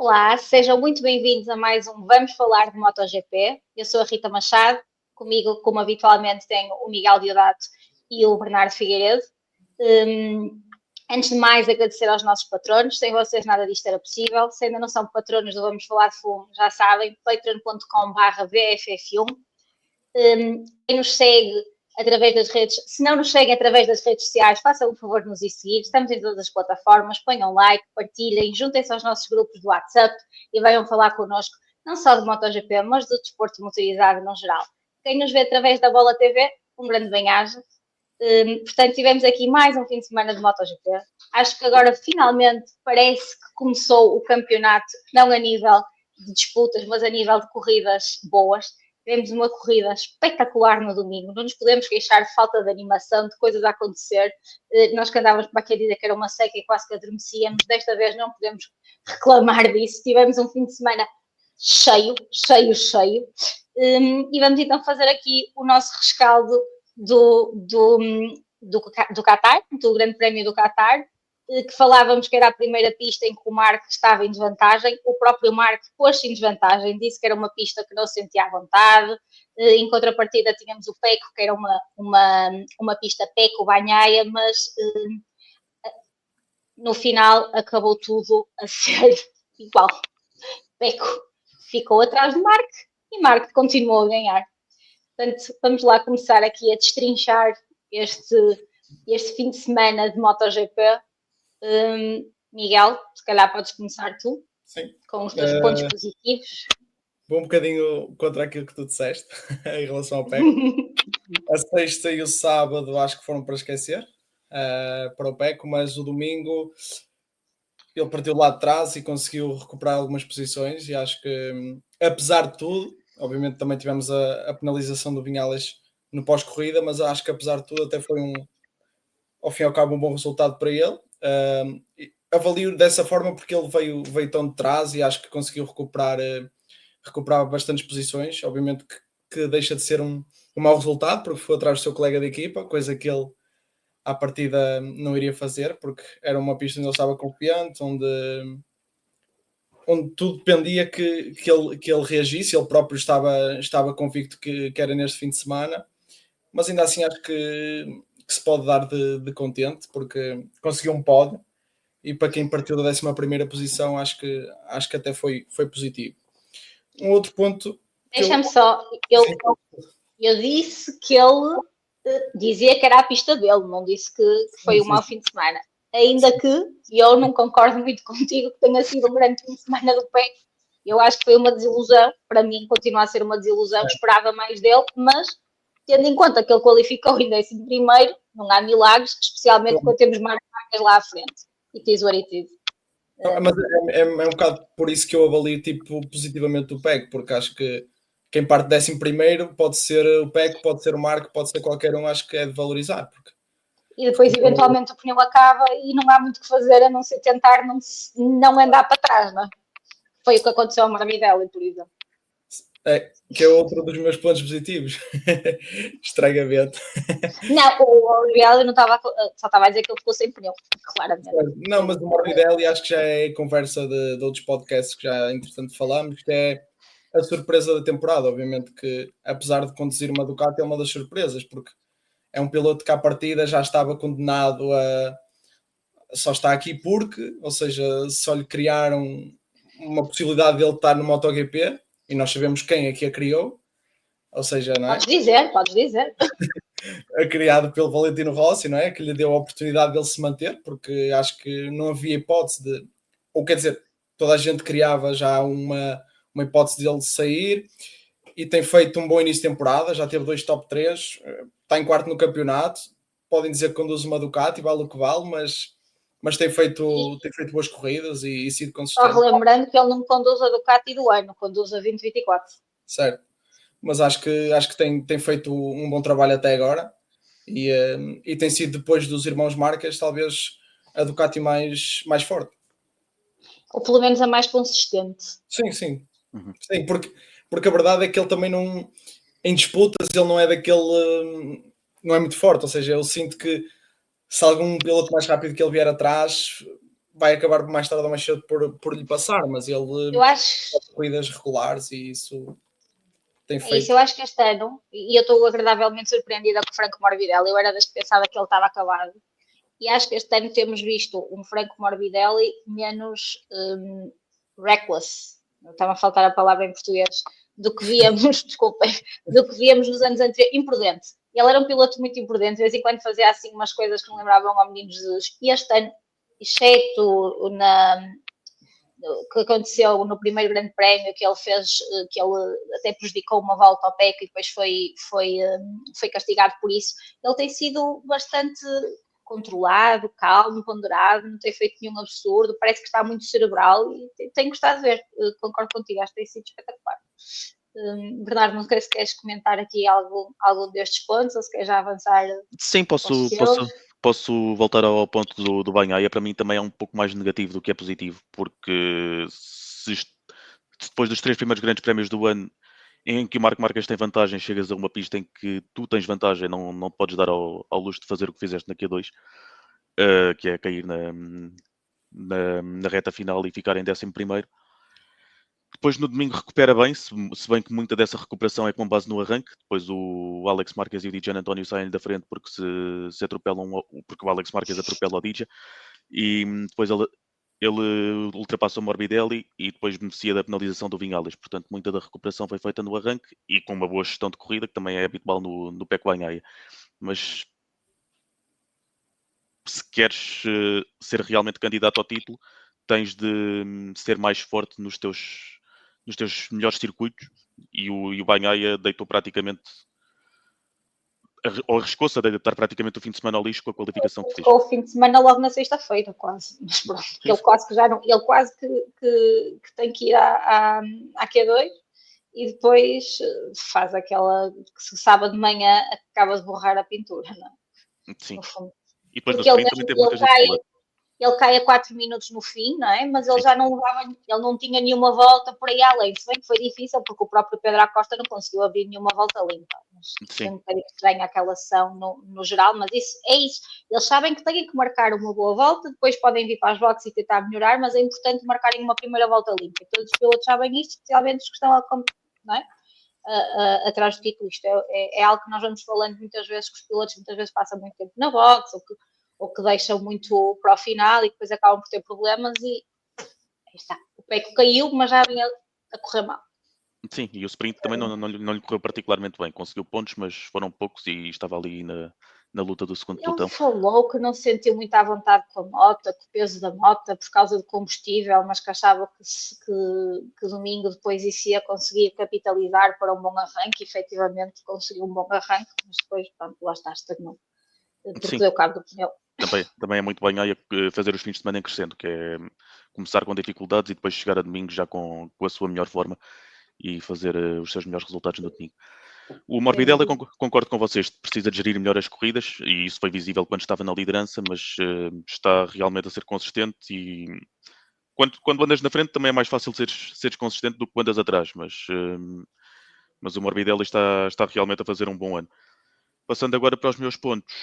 Olá, sejam muito bem-vindos a mais um Vamos Falar de MotoGP. Eu sou a Rita Machado, comigo, como habitualmente, tenho o Miguel Diodato e o Bernardo Figueiredo. Antes de mais, agradecer aos nossos patronos. Sem vocês nada disto era possível. Se ainda não são patronos do Vamos Falar de Fumo, já sabem, patreon.com/VFF1. Quem nos segue através das redes, se não nos seguem através das redes sociais, façam o favor de nos ir seguir. Estamos em todas as plataformas, ponham like, partilhem, juntem-se aos nossos grupos do WhatsApp e venham falar connosco, não só de MotoGP, mas do desporto motorizado no geral. Quem nos vê através da Bola TV, um grande bem-aja. Portanto, tivemos aqui mais um fim de semana de MotoGP. Acho que agora, finalmente, parece que começou o campeonato, não a nível de disputas, mas a nível de corridas boas. Tivemos uma corrida espetacular no domingo, não nos podemos queixar de falta de animação, de coisas a acontecer. Nós que andávamos para aqui a dizer que era uma seca e quase que adormecíamos, desta vez não podemos reclamar disso. Tivemos um fim de semana cheio. E vamos então fazer aqui o nosso rescaldo do Qatar, do Grande Prémio do Qatar, que falávamos que era a primeira pista em que o Marc estava em desvantagem. O próprio Marc pôs-se em desvantagem, disse que era uma pista que não se sentia à vontade. Em contrapartida tínhamos o Pecco, que era uma pista Pecco-Banhaia, mas no final acabou tudo a ser igual. Pecco ficou atrás do Marc e Marc continuou a ganhar. Portanto, vamos lá começar aqui a destrinchar este fim de semana de MotoGP. Miguel, se calhar podes começar tu. Sim. Com os teus pontos positivos. Vou um bocadinho contra aquilo que tu disseste em relação ao PEC. A sexta e o sábado acho que foram para esquecer para o PEC, mas o domingo ele partiu lá de trás e conseguiu recuperar algumas posições e acho que, apesar de tudo, obviamente também tivemos a penalização do Viñales no pós-corrida, mas acho que apesar de tudo até foi ao fim e ao cabo um bom resultado para ele. Avalio dessa forma porque ele veio tão de trás e acho que conseguiu recuperar bastantes posições. Obviamente que deixa de ser um mau resultado porque foi atrás do seu colega de equipa, coisa que ele à partida não iria fazer, porque era uma pista onde ele estava confiante, onde tudo dependia que ele reagisse. Ele próprio estava convicto que era neste fim de semana, mas ainda assim acho que se pode dar de contente, porque conseguiu um pódio e para quem partiu da 11ª posição acho que até foi positivo. Um outro ponto... Deixa-me só... Eu disse que ele dizia que era a pista dele, não disse que foi um mau fim de semana. Ainda que eu não concordo muito contigo que tenha sido um grande fim de semana do PEC. Eu acho que foi uma desilusão. Para mim, continua a ser uma desilusão. Esperava mais dele, mas tendo em conta que ele qualificou em 11º, não há milagres, especialmente quando temos marcas lá à frente. It is what it is. Mas é um bocado por isso que eu avalio positivamente o PEC, porque acho que quem parte 11º pode ser o PEC, pode ser o Marco, pode ser qualquer um, acho que é de valorizar. Porque... E depois, eventualmente, o pneu acaba e não há muito que fazer a não ser tentar não andar para trás, não é? Foi o que aconteceu ao Morbidelli, por exemplo. Que é outro dos meus pontos positivos. Estragamento. Não, o Morbidelli não estava, só estava a dizer que ele ficou sem pneu, claramente. Não, mas o Morbidelli acho que já é conversa de outros podcasts que já, entretanto, falamos, que é a surpresa da temporada. Obviamente que, apesar de conduzir uma Ducati, é uma das surpresas, porque é um piloto que à partida já estava condenado a só está aqui porque, ou seja, só lhe criaram uma possibilidade de ele estar no MotoGP e nós sabemos quem é que a criou, ou seja, não é? Podes dizer. É criado pelo Valentino Rossi, não é? Que lhe deu a oportunidade de ele se manter, porque acho que não havia hipótese de, ou quer dizer, toda a gente criava já uma hipótese de ele sair e tem feito um bom início de temporada, já teve 2 top 3, está em quarto no campeonato, podem dizer que conduz uma Ducati, vale o que vale, mas tem feito boas corridas e sido consistente. Só relembrando que ele não conduz a Ducati do ano, conduz a 2024. Certo, mas acho que tem feito um bom trabalho até agora e tem sido, depois dos irmãos Marques, talvez a Ducati mais forte. Ou pelo menos a mais consistente. Sim. Uhum. Sim, porque a verdade é que ele também não, em disputas, ele não é daquele, não é muito forte, ou seja, eu sinto que se algum piloto mais rápido que ele vier atrás, vai acabar mais tarde ou mais cedo por lhe passar, mas ele Eu acho, corridas regulares e isso tem é isso, feito. eu acho que este ano, e eu estou agradavelmente surpreendida com o Franco Morbidelli, eu era das que pensava que ele estava acabado, e acho que este ano temos visto um Franco Morbidelli menos reckless, estava a faltar a palavra em português, do que víamos, desculpem, do que víamos nos anos anteriores, imprudente. Ele era um piloto muito imprudente, de vez em quando fazia assim umas coisas que não lembravam ao Menino Jesus, e este ano, exceto que aconteceu no primeiro grande prémio que ele fez, que ele até prejudicou uma volta ao PEC e depois foi castigado por isso, ele tem sido bastante controlado, calmo, ponderado, não tem feito nenhum absurdo, parece que está muito cerebral e tenho gostado de ver, concordo contigo, acho que tem sido espetacular. Bernardo, não sei se queres comentar aqui algum destes pontos ou se queres já avançar Sim, aos seus. posso voltar ao ponto do Banhaia. Para mim também é um pouco mais negativo do que é positivo, porque se depois dos 3 primeiros grandes prémios do ano em que o Marco Marques tem vantagem, chegas a uma pista em que tu tens vantagem, não podes dar ao luxo de fazer o que fizeste na Q2, que é cair na reta final e ficar em 11º. Depois no domingo recupera bem, se bem que muita dessa recuperação é com base no arranque. Depois o Alex Marquez e o DJ António saem da frente porque se atropelam, porque o Alex Marquez atropela o DJ e depois ele ultrapassa o Morbidelli e depois beneficia da penalização do Vinhales. Portanto, muita da recuperação foi feita no arranque e com uma boa gestão de corrida, que também é habitual no PEC Banhaia. Mas se queres ser realmente candidato ao título, tens de ser mais forte nos teus melhores circuitos e o Banhaia deitou praticamente ou arriscou-se a deitar praticamente o fim de semana ao lixo com a qualificação que fez. Ficou o fim de semana logo na sexta-feira, quase. Mas pronto, ele quase que já não. Ele quase que tem que ir à Q2 e depois faz aquela que se sábado de manhã acaba de borrar a pintura, não é? Sim. No fundo. E depois Porque no sprint também teve muita gente regular. Ele cai a 4 minutos no fim, não é? Mas ele já não levava, ele não tinha nenhuma volta por aí além. Se bem que foi difícil, porque o próprio Pedro Acosta não conseguiu abrir nenhuma volta limpa. Mas foi um bocadinho estranha aquela ação no geral, mas isso é isso. Eles sabem que têm que marcar uma boa volta, depois podem vir para as boxes e tentar melhorar, mas é importante marcarem uma primeira volta limpa. E todos os pilotos sabem isto, especialmente os que estão não é? Atrás do título. Isto é algo que nós vamos falando muitas vezes, que os pilotos muitas vezes passam muito tempo na box, ou que deixam muito para o final e depois acabam por ter problemas e aí está. O Peco caiu, mas já vinha a correr mal. Sim, e o sprint também não lhe correu particularmente bem. Conseguiu pontos, mas foram poucos e estava ali na luta do segundo pelotão. Ele falou que não se sentiu muito à vontade com a moto, com o peso da moto, por causa do combustível, mas que achava que domingo depois isso ia conseguir capitalizar para um bom arranque. E, efetivamente conseguiu um bom arranque, mas depois, pronto, lá está, estagnou. Porque deu cabo do pneu. Também é muito bem aí fazer os fins de semana em crescendo, que é começar com dificuldades e depois chegar a domingo já com a sua melhor forma e fazer os seus melhores resultados no domingo. O Morbidelli, concordo com vocês, precisa de gerir melhor as corridas e isso foi visível quando estava na liderança, mas está realmente a ser consistente e quando andas na frente também é mais fácil seres consistente do que quando andas atrás, mas o Morbidelli está realmente a fazer um bom ano. Passando agora para os meus pontos,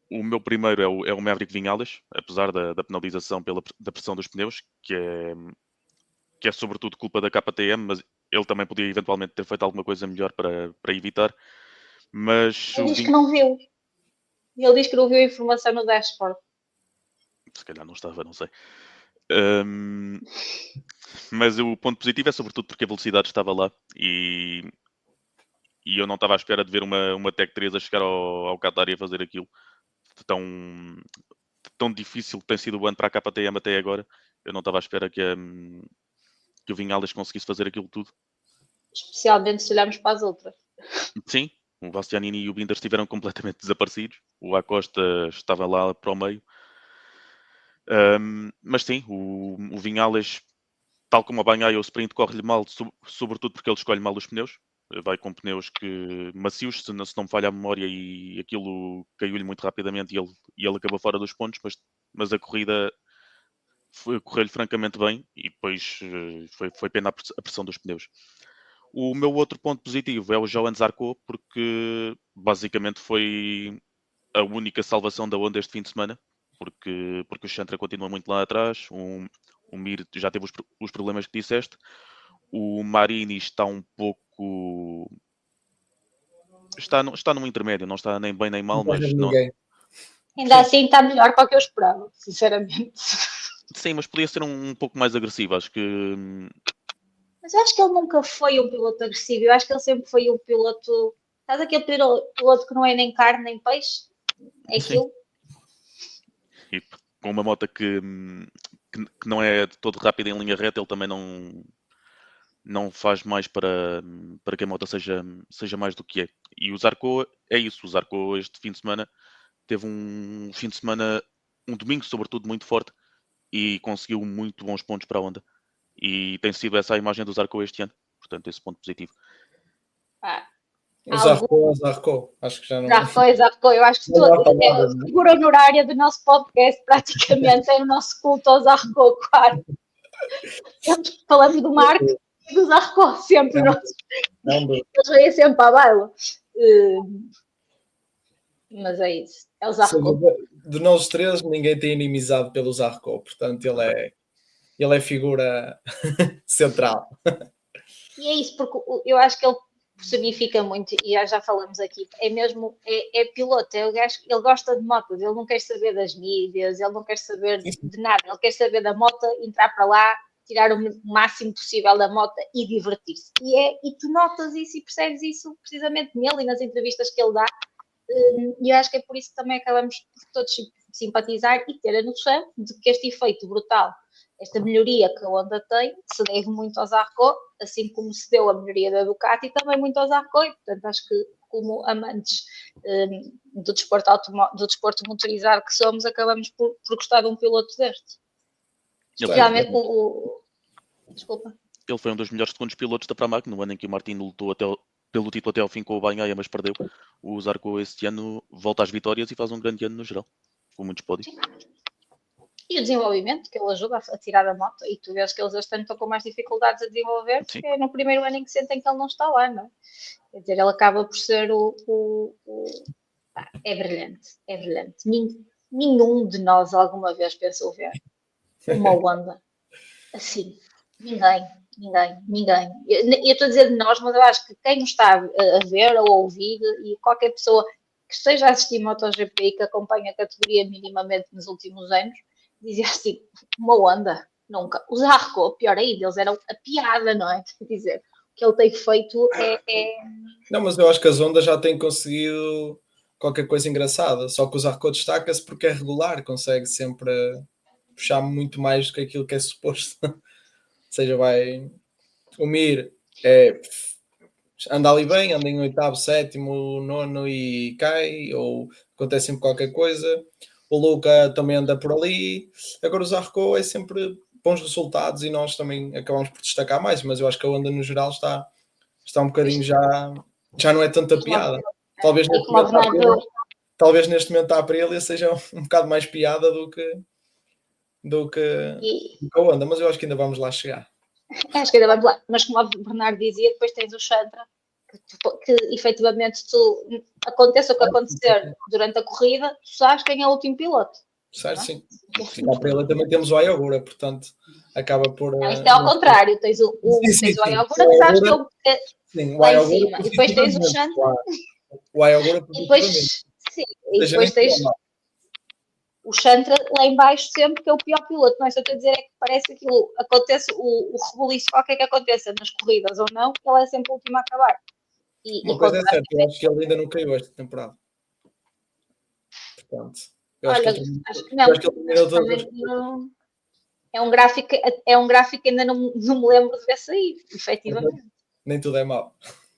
o meu primeiro é o Maverick Vinhales, apesar da penalização da pressão dos pneus, que é sobretudo culpa da KTM, mas ele também podia eventualmente ter feito alguma coisa melhor para evitar. Mas ele diz que não viu. Ele diz que não viu a informação no dashboard. Se calhar não estava, não sei. Mas o ponto positivo é sobretudo porque a velocidade estava lá e eu não estava à espera de ver uma Tech 3 a chegar ao Qatar e a fazer aquilo. Tão difícil que tem sido o ano para a KTM até agora. Eu não estava à espera que o Vinhales conseguisse fazer aquilo tudo. Especialmente se olharmos para as outras. Sim, o Bastianini e o Binder estiveram completamente desaparecidos. O Acosta estava lá para o meio. Mas sim, o Vinhales, tal como a Banhaia, o sprint corre-lhe mal, sobretudo porque ele escolhe mal os pneus. Vai com pneus macios, se não me falha a memória, e aquilo caiu-lhe muito rapidamente e ele acabou fora dos pontos, mas a corrida correu-lhe francamente bem e depois foi pena a pressão dos pneus. O meu outro ponto positivo é o Johan Zarco, porque basicamente foi a única salvação da Honda este fim de semana. porque o Chantra continua muito lá atrás, o Mir já teve os problemas que disseste, o Marini está um pouco... Está num intermédio, não está nem bem nem mal, Não pode mas haver não... ninguém. Ainda Sim. assim está melhor para o que eu esperava, sinceramente. Sim, mas podia ser um pouco mais agressivo, acho que... Mas eu acho que ele nunca foi um piloto agressivo. Eu acho que ele sempre foi um piloto. Estás aquele piloto que não é nem carne nem peixe? É Sim. aquilo? E com uma moto que não é de todo rápida em linha reta, ele também não faz mais para que a moto seja mais do que é. E o Zarco é isso. O Zarco este fim de semana teve um fim de semana, um domingo sobretudo muito forte e conseguiu muito bons pontos para a Honda. E tem sido essa a imagem do Zarco este ano. Portanto, esse ponto positivo. Ah, O Zarco. Acho que já não... Zarco. Eu acho que Não dá palavra, a figura honorária do nosso podcast praticamente é o nosso culto ao Zarco, claro. Sempre falamos do Marco e do Zarco, sempre. Eles vêm sempre à baila. Mas é isso. É o Zarco. De nós três, ninguém tem inimizade pelo Zarco. Portanto, ele é figura central. E é isso, porque eu acho que ele personifica muito, e já falamos aqui, é mesmo, é piloto, é o gajo, ele gosta de motos, ele não quer saber das mídias, ele não quer saber de nada, ele quer saber da moto, entrar para lá, tirar o máximo possível da moto e divertir-se. E tu notas isso e percebes isso precisamente nele e nas entrevistas que ele dá, e eu acho que é por isso que também acabamos por todos simpatizar e ter a noção de que este efeito brutal, esta melhoria que a Honda tem, se deve muito ao Zarco, assim como se deu a melhoria da Ducati, também muito ao Zarco, e portanto acho que como amantes do desporto motorizado que somos, acabamos por gostar de um piloto deste. Especialmente Desculpa. Ele foi um dos melhores segundos pilotos da Pramac, no ano em que o Martino lutou pelo título até ao fim com o Bagnaia, mas perdeu. O Zarco este ano volta às vitórias e faz um grande ano no geral, com muitos pódios. E o desenvolvimento, que ele ajuda a tirar da moto, e tu vês que eles este ano estão com mais dificuldades a desenvolver, porque é no primeiro ano em que sentem que ele não está lá, não é? Quer dizer, ele acaba por ser é brilhante, é brilhante. Nenhum de nós alguma vez pensou ver uma Honda assim. Ninguém. Eu estou a dizer de nós, mas eu acho que quem nos está a ver ou a ouvir e qualquer pessoa que esteja a assistir MotoGP e que acompanha a categoria minimamente nos últimos anos, dizia assim, uma Honda, nunca. Os Zarco, pior ainda, eles eram a piada, não é? Quer dizer, o que ele tem feito é... Não, mas eu acho que as Honda já têm conseguido qualquer coisa engraçada, só que o Zarco destaca-se porque é regular, consegue sempre puxar muito mais do que aquilo que é suposto. Ou seja, vai... O Mir anda ali bem, anda em oitavo, sétimo, nono e cai, ou acontece sempre qualquer coisa. O Luca também anda por ali. Agora o Zarco é sempre bons resultados e nós também acabamos por destacar mais, mas eu acho que a Honda no geral está um bocadinho já não é tanta piada. Talvez neste momento a Aprilia seja um bocado mais piada do que a Honda, mas eu acho que ainda vamos lá chegar. Acho que ainda vamos lá, mas como o Bernardo dizia, depois tens o Chantra, que efetivamente aconteça o que acontecer durante a corrida, tu sabes quem é o último piloto. Certo, sim. Na Aprilia também temos o Ayogura, portanto acaba por... Não, isto é ao contrário, tens o Ayogura, que sabes que é lá em cima, e depois tens o Chantra. O Ayogura, e depois tens o Chantra lá em baixo sempre, que é o pior piloto. Não é só a dizer, é que parece que aquilo acontece, o rebuliço qualquer que aconteça nas corridas ou não, ele é sempre o último a acabar. Uma coisa é certa, eu acho que ele ainda não caiu esta temporada. Portanto, eu acho que não. É um gráfico que ainda não me lembro de ver sair, efetivamente. Nem tudo é mau.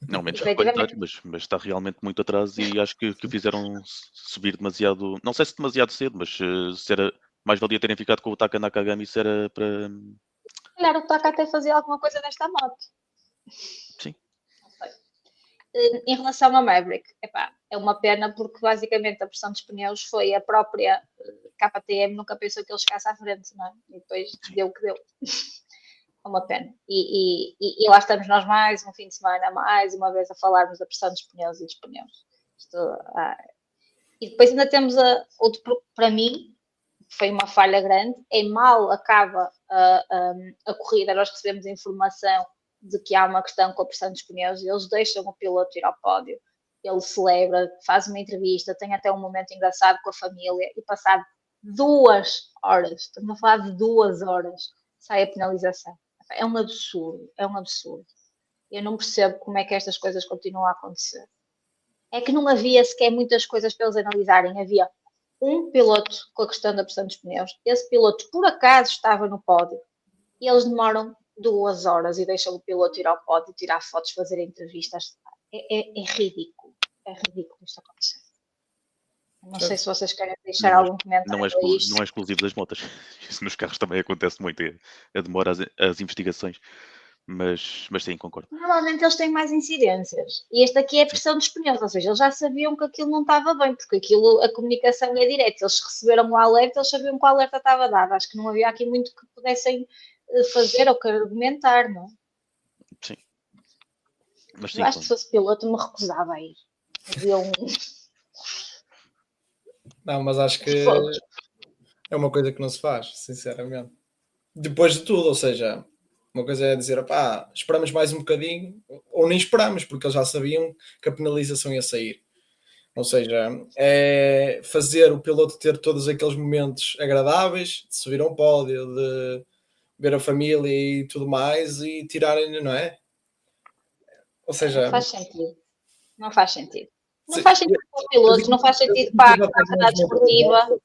Não, menos qualidade, mas está realmente muito atrás e acho que o fizeram subir demasiado, não sei se demasiado cedo, mas se era mais valia terem ficado com o Taka Nakagami, se era para... Calhar o Taka até fazia alguma coisa nesta moto. Sim. Não sei. Em relação ao Maverick, é uma pena porque basicamente a pressão dos pneus foi a própria KTM, nunca pensou que ele chegasse à frente, não é? E depois deu o que deu. É uma pena. E lá estamos nós mais um fim de semana, mais uma vez a falarmos da pressão dos pneus e dos pneus. E depois ainda temos outro, para mim, foi uma falha grande. Em mal acaba a corrida, nós recebemos a informação de que há uma questão com a pressão dos pneus e eles deixam o piloto ir ao pódio. Ele celebra, faz uma entrevista, tem até um momento engraçado com a família e passado 2 horas, estamos a falar de 2 horas, sai a penalização. É um absurdo, é um absurdo. Eu não percebo como é que estas coisas continuam a acontecer. É que não havia sequer muitas coisas para eles analisarem. Havia um piloto com a questão da pressão dos pneus. Esse piloto, por acaso, estava no pódio. E eles demoram 2 horas e deixam o piloto ir ao pódio, tirar fotos, fazer entrevistas. É ridículo. É ridículo isto acontecer. Não sei se vocês querem deixar algum comentário a isto. Não é exclusivo das motas. Isso nos carros também acontece muito. A demora as investigações. Mas sim, concordo. Normalmente eles têm mais incidências. E este aqui é a pressão dos pneus, ou seja, eles já sabiam que aquilo não estava bem, porque aquilo, a comunicação é direta. Eles receberam o alerta, eles sabiam que o alerta estava dado. Acho que não havia aqui muito que pudessem fazer ou que argumentar, não? Sim. Mas sim, eu acho que se fosse piloto me recusava a ir. Havia um... Não, mas acho que é uma coisa que não se faz, sinceramente. Depois de tudo, ou seja, uma coisa é dizer, pá, esperamos mais um bocadinho, ou nem esperamos, porque eles já sabiam que a penalização ia sair. Ou seja, é fazer o piloto ter todos aqueles momentos agradáveis, de subir a um pódio, de ver a família e tudo mais, e tirarem, não é? Ou seja... Não faz sentido. Não faz sentido. Não faz sentido para os pilotos, não faz sentido para a atividade desportiva.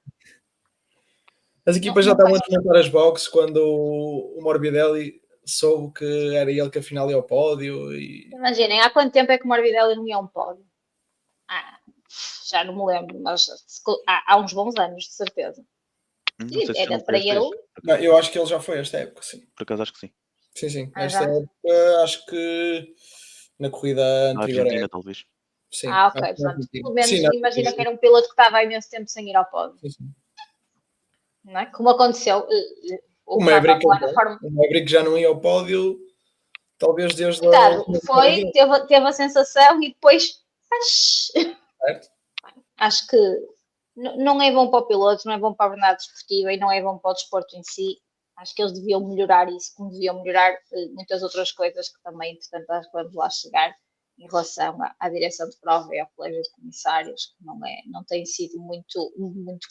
As equipas já estavam a desmontar as boxes quando o Morbidelli soube que era ele que afinal ia ao pódio. E... Imaginem, há quanto tempo é que o Morbidelli não ia a um pódio? Já não me lembro, mas há uns bons anos, de certeza. Era para ele. Não, eu acho que ele já foi esta época, sim. Por acaso acho que sim. Sim. Esta época, acho que na corrida anterior. Argentina, talvez. Sim, ok. Pelo menos imagina que era um piloto que estava há imenso tempo sem ir ao pódio. Sim. Não é? Como aconteceu. O Maverick já não ia ao pódio, talvez desde foi, teve a sensação e depois acho que não é bom para o piloto, não é bom para a verdade desportiva e não é bom para o desporto em si. Acho que eles deviam melhorar isso, como deviam melhorar muitas outras coisas que também, entretanto, acho que vamos lá chegar em relação à direção de prova e ao colégio de comissários, que não têm sido muito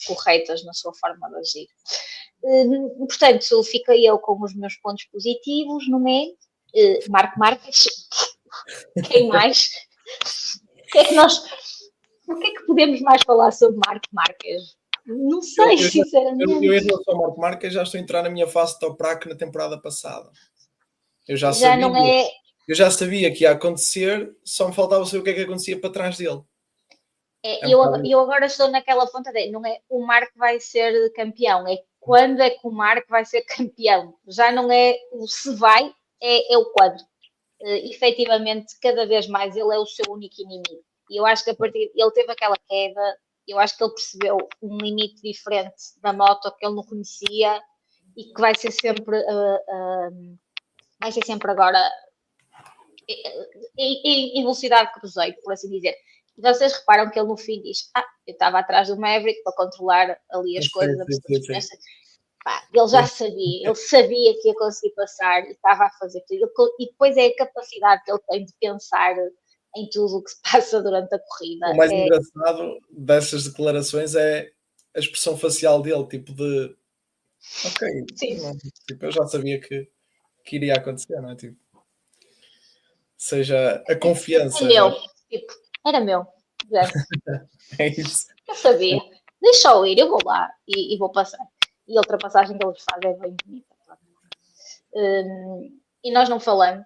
corretas na sua forma de agir. Portanto, fiquei eu com os meus pontos positivos, não é? Marco Marques. Quem mais? O que é que podemos mais falar sobre Marco Marques? Não sei, sinceramente. Eu em relação ao Marco Marques já estou a entrar na minha fase de Toprak na temporada passada. Eu já sabia que ia acontecer, só me faltava saber o que é que acontecia para trás dele. Eu agora estou naquela ponta dele. Não é o Marco vai ser campeão, é quando é que o Marco vai ser campeão. Já não é o se vai, é o quando. Efetivamente, cada vez mais ele é o seu único inimigo. E eu acho que a partir ele teve aquela queda, eu acho que ele percebeu um limite diferente da moto que ele não conhecia e que vai ser sempre agora em velocidade cruzeiro, por assim dizer. E vocês reparam que ele no fim diz, eu estava atrás do Maverick para controlar ali as coisas. Ele já sabia, ele sabia que ia conseguir passar e estava a fazer tudo. E depois é a capacidade que ele tem de pensar em tudo o que se passa durante a corrida. O mais engraçado dessas declarações é a expressão facial dele, tipo de ok, não, tipo, eu já sabia que iria acontecer, não é? Tipo, seja a confiança. Era meu. É isso. Eu sabia. Deixa-o ir, eu vou lá e vou passar. E a ultrapassagem que eles fazem é bem bonita. E nós não falamos,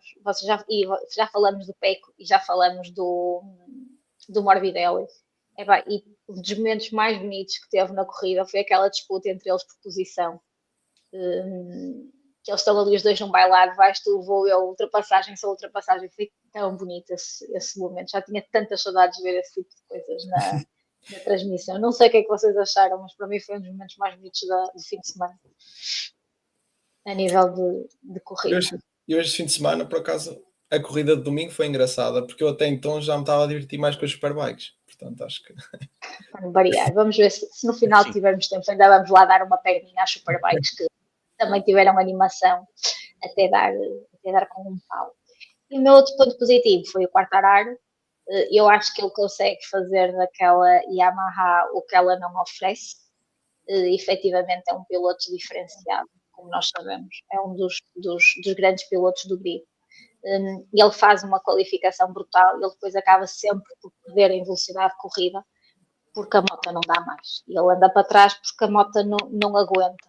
já falamos do Pecco e já falamos do Morbidelli. E um dos momentos mais bonitos que teve na corrida foi aquela disputa entre eles por posição. Que eles estão ali os dois num bailado, vais tu, vou eu, ultrapassagem. Foi tão bonito esse momento. Já tinha tantas saudades de ver esse tipo de coisas na transmissão. Não sei o que é que vocês acharam, mas para mim foi um dos momentos mais bonitos do fim de semana. A nível de corrida. E hoje, fim de semana, por acaso, a corrida de domingo foi engraçada, porque eu até então já me estava a divertir mais com as Superbikes. portanto acho que... Para variar. Vamos ver se no final tivermos tempo, ainda vamos lá dar uma perninha às Superbikes que também tiveram animação até dar com um pau. E o meu outro ponto positivo foi o Quartararo. Eu acho que ele consegue fazer daquela Yamaha o que ela não oferece. Efetivamente é um piloto diferenciado, como nós sabemos. É um dos grandes pilotos do grid. Ele faz uma qualificação brutal, ele depois acaba sempre por perder em velocidade de corrida, porque a moto não dá mais. E ele anda para trás porque a moto não aguenta.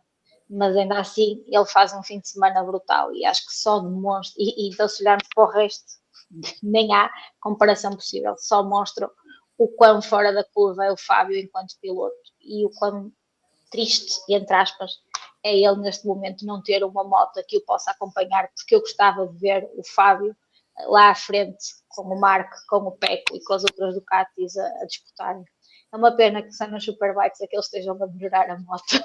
Mas ainda assim, ele faz um fim de semana brutal e acho que só demonstra, e então se olharmos para o resto, nem há comparação possível, só mostra o quão fora da curva é o Fábio enquanto piloto e o quão triste, entre aspas, é ele neste momento não ter uma moto que o possa acompanhar, porque eu gostava de ver o Fábio lá à frente com o Marco, com o Pecco e com as outras Ducatis a disputarem. É uma pena que são nas Superbikes que eles estejam a melhorar a moto.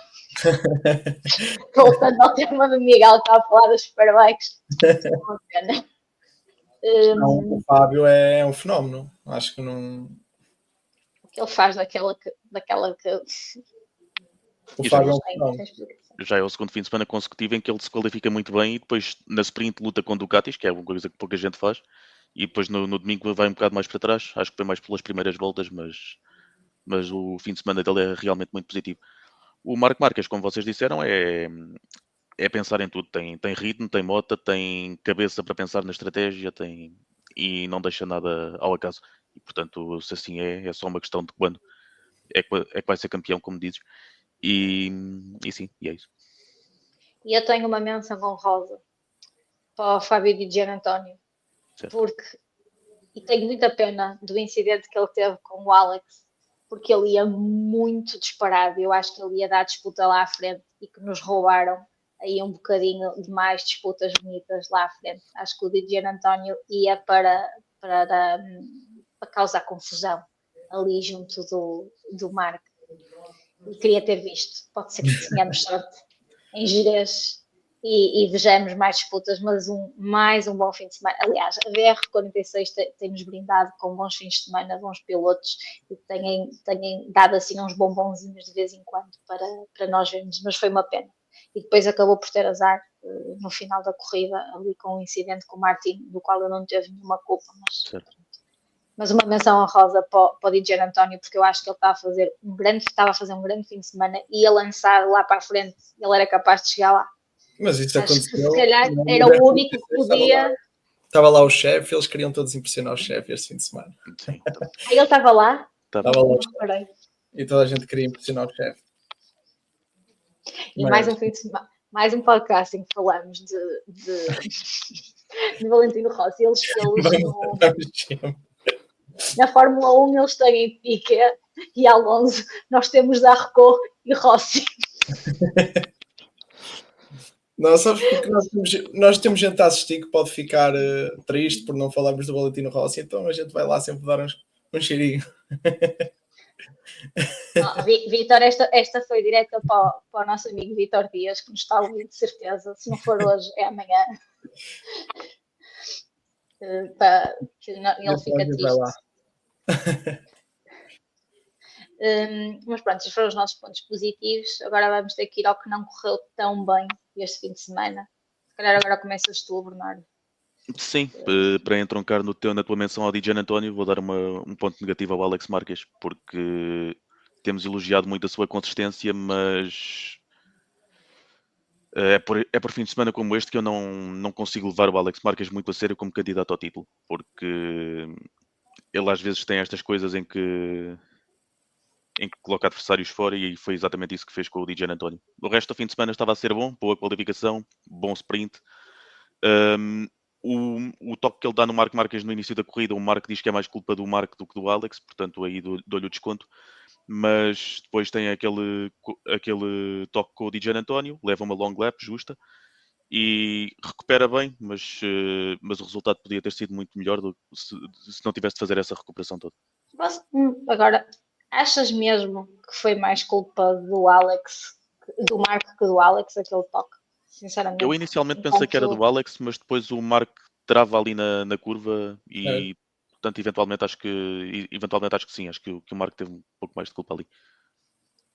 Voltando ao tema do Miguel, que está a falar das Superbikes. É uma pena. Não, o Fábio é um fenómeno. Acho que não... O que ele faz daquela que... O Fábio é um fenómeno. Já é o segundo fim de semana consecutivo em que ele se qualifica muito bem e depois na sprint luta com Ducatis, que é uma coisa que pouca gente faz, e depois no domingo vai um bocado mais para trás. Acho que foi mais pelas primeiras voltas, mas o fim de semana dele é realmente muito positivo. O Marco Marques, como vocês disseram, é pensar em tudo. Tem ritmo, tem moto, tem cabeça para pensar na estratégia e não deixa nada ao acaso. E, portanto, se assim é só uma questão de quando é que vai ser campeão, como dizes. E sim, e é isso. E eu tenho uma menção honrosa para o Fábio Di Giannantonio, porque, e tenho muita pena do incidente que ele teve com o Alex, porque ele ia muito disparado. Eu acho que ele ia dar disputa lá à frente e que nos roubaram aí um bocadinho de mais disputas bonitas lá à frente. Acho que o Di Giannantonio ia para causar confusão ali junto do Marco. E queria ter visto. Pode ser que tenhamos sorte em Jerez e vejamos mais disputas, mas mais um bom fim de semana. Aliás, a BR46 tem-nos brindado com bons fins de semana, bons pilotos e têm dado assim uns bombonzinhos de vez em quando para nós vermos, mas foi uma pena. E depois acabou por ter azar no final da corrida, ali com um incidente com o Martin, do qual eu não teve nenhuma culpa, mas uma menção honrosa para o Di Giannantonio, porque eu acho que ele estava a fazer um grande fim de semana e ia lançar lá para a frente, ele era capaz de chegar lá. Mas isso acho aconteceu. Que se calhar era o único que podia. Estava lá o chefe, eles queriam todos impressionar o chefe este fim de semana. Sim. Aí ele estava lá? Estava lá. E toda a gente queria impressionar o chefe. E mais um fim de semana, mais um podcast em que falamos de Valentino Rossi. Eles na Fórmula 1 eles têm Piquet e Alonso, nós temos Zarco e Rossi. Não, sabes porque nós temos gente a assistir que pode ficar triste por não falarmos do Valentino Rossi, então a gente vai lá sempre dar um cheirinho. Vitor, esta foi direta para o nosso amigo Vitor Dias, que nos está a ouvir de certeza. Se não for hoje, é amanhã. Ele fica triste. Mas pronto, estes foram os nossos pontos positivos. Agora vamos ter que ir ao que não correu tão bem este fim de semana. Se calhar agora começas tu, Bernardo. Sim, para entroncar na tua menção ao Di Giannantonio, vou dar um ponto negativo ao Alex Marques, porque temos elogiado muito a sua consistência, mas é por fim de semana como este que eu não consigo levar o Alex Marques muito a sério como candidato ao título, porque ele às vezes tem estas coisas em que coloca adversários fora e foi exatamente isso que fez com o Di Giannantonio. O resto do fim de semana estava a ser bom, boa qualificação, bom sprint. O toque que ele dá no Marco Marques no início da corrida, o Marco diz que é mais culpa do Marco do que do Alex, portanto aí dou-lhe o desconto. Mas depois tem aquele toque com o Di Giannantonio, leva uma long lap justa e recupera bem, mas o resultado podia ter sido muito melhor se não tivesse de fazer essa recuperação toda. Agora, achas mesmo que foi mais culpa do Marco que do Alex, aquele toque? Sinceramente. Eu inicialmente pensei que era do Alex, mas depois o Marco trava ali na curva e portanto, eventualmente acho que sim, acho que o Marco teve um pouco mais de culpa ali.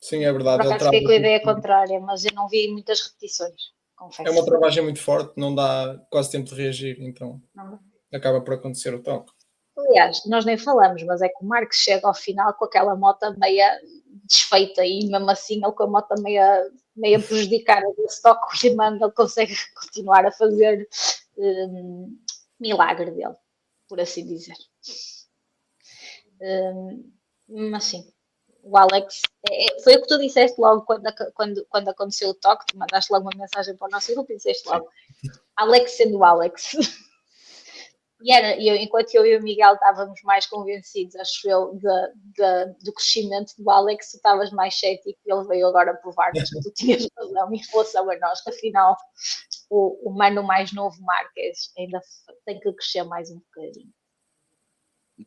Sim, é Por verdade. Ele acaso fiquei com a ideia trava, contrária, mas eu não vi muitas repetições, é uma confesso. travagem muito forte, não dá quase tempo de reagir, então Não. acaba por acontecer o toque. Aliás, nós nem falamos, mas é que o Marcos chega ao final com aquela moto meia desfeita e mesmo assim ele com a moto meia prejudicada desse toque que lhe manda, ele consegue continuar a fazer milagre dele, por assim dizer. Mas sim, o Alex, foi o que tu disseste logo quando aconteceu o toque, tu mandaste logo uma mensagem para o nosso grupo e disseste logo, Alex sendo o Alex. Enquanto eu e o Miguel estávamos mais convencidos, acho eu, do crescimento do Alex, tu estavas mais cético e ele veio agora provar-nos que tu tinhas razão em relação a nós, que afinal o mano mais novo, Marques, ainda tem que crescer mais um bocadinho.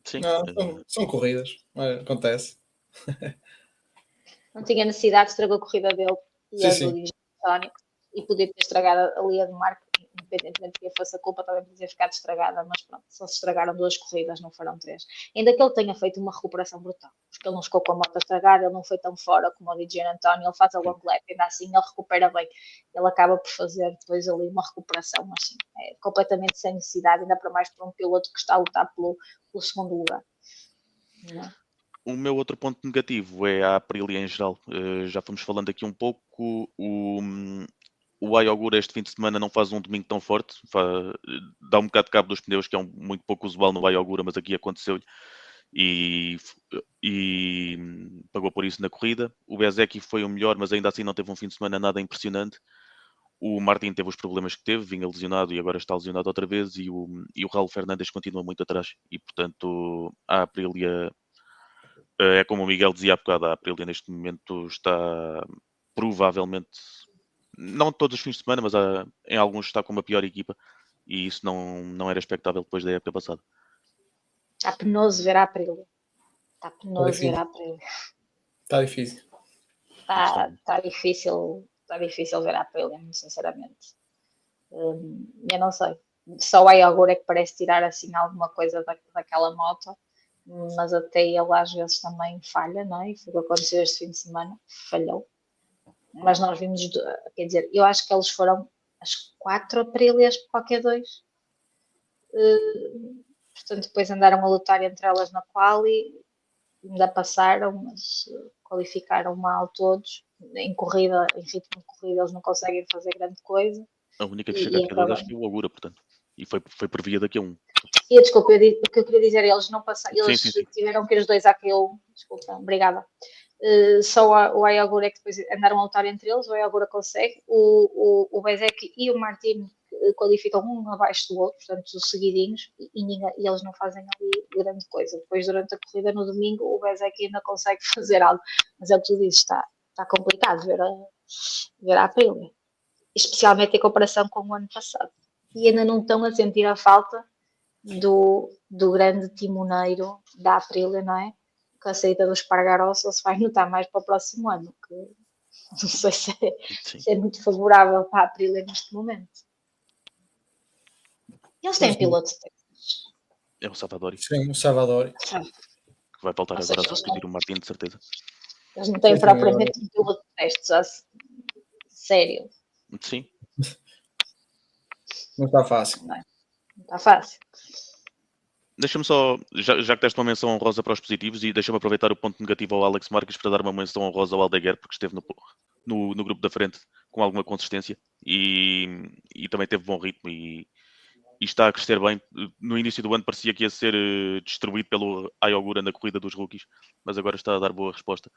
Sim. Não, são corridas, acontece. Não tinha necessidade, estragou a corrida dele e a do Sim. António e podia ter estragado ali a do Marco, independentemente de que fosse a culpa, também podia ter ficado estragada, mas pronto, só se estragaram 2 corridas, não foram 3. Ainda que ele tenha feito uma recuperação brutal, porque ele não ficou com a moto estragada, ele não foi tão fora como o DJ António, ele faz a long lap, ainda assim ele recupera bem, ele acaba por fazer depois ali uma recuperação, mas sim, é completamente sem necessidade, ainda para mais para um piloto que está a lutar pelo segundo lugar. Não. O meu outro ponto negativo é a Aprilia em geral. Já fomos falando aqui um pouco. O Ayogura este fim de semana não faz um domingo tão forte. Dá um bocado de cabo dos pneus, que é muito pouco usual no Ayogura, mas aqui aconteceu-lhe. E pagou por isso na corrida. O Bezzecchi foi o melhor, mas ainda assim não teve um fim de semana nada impressionante. O Martin teve os problemas que teve, vinha lesionado e agora está lesionado outra vez. E o Raul Fernandes continua muito atrás. E portanto, a Aprilia... É como o Miguel dizia há bocado, a Aprilia neste momento está provavelmente, não todos os fins de semana, mas em alguns está com uma pior equipa e isso não era expectável depois da época passada. Está penoso ver a Aprilia. Está penoso ver a Aprilia. Está difícil. Está difícil ver a Aprilia, muito sinceramente. Eu não sei. Só a agora é que parece tirar assim alguma coisa daquela moto, mas até ele às vezes também falha, não é? E foi o que aconteceu este fim de semana, falhou. Mas nós vimos, quer dizer, eu acho que eles foram as 4 Aprilias por qualquer 2. Portanto, depois andaram a lutar entre elas na quali, ainda passaram, mas qualificaram mal todos. Em corrida, em ritmo de corrida, eles não conseguem fazer grande coisa. A única que chega a Q2 acho que é o Agura, portanto. E foi por via da Q1. E desculpa, o que eu queria dizer, eles não passaram, eles Sim. tiveram que ir os dois à Q1, desculpa, obrigada. Só o Ayogura é que depois andaram a lutar entre eles, o Ayogura consegue, o Bezzecchi e o Martin qualificam um abaixo do outro, portanto, seguidinhos, e eles não fazem ali grande coisa. Depois, durante a corrida no domingo, o Bezzecchi ainda consegue fazer algo, mas é o que tu dizes, está complicado ver a Aprilia, especialmente em comparação com o ano passado. E ainda não estão a sentir a falta do grande timoneiro da Aprilia, não é? Com a saída do Espargaró, se vai notar mais para o próximo ano, que não sei se é muito favorável para a Aprilia neste momento. Eles têm pilotos técnicos. É o Savadori. Sim, o Savadori. Que vai voltar agora a substituir o Martin, de certeza. Eles não têm propriamente um piloto de testes, sério. Sim. Não está fácil. Não está fácil. Deixa-me só, já que deste uma menção honrosa para os positivos, e deixa-me aproveitar o ponto negativo ao Alex Marques para dar uma menção honrosa ao Aldeguer, porque esteve no grupo da frente com alguma consistência e também teve bom ritmo e está a crescer bem. No início do ano parecia que ia ser destruído pelo Ayogura na corrida dos rookies, mas agora está a dar boa resposta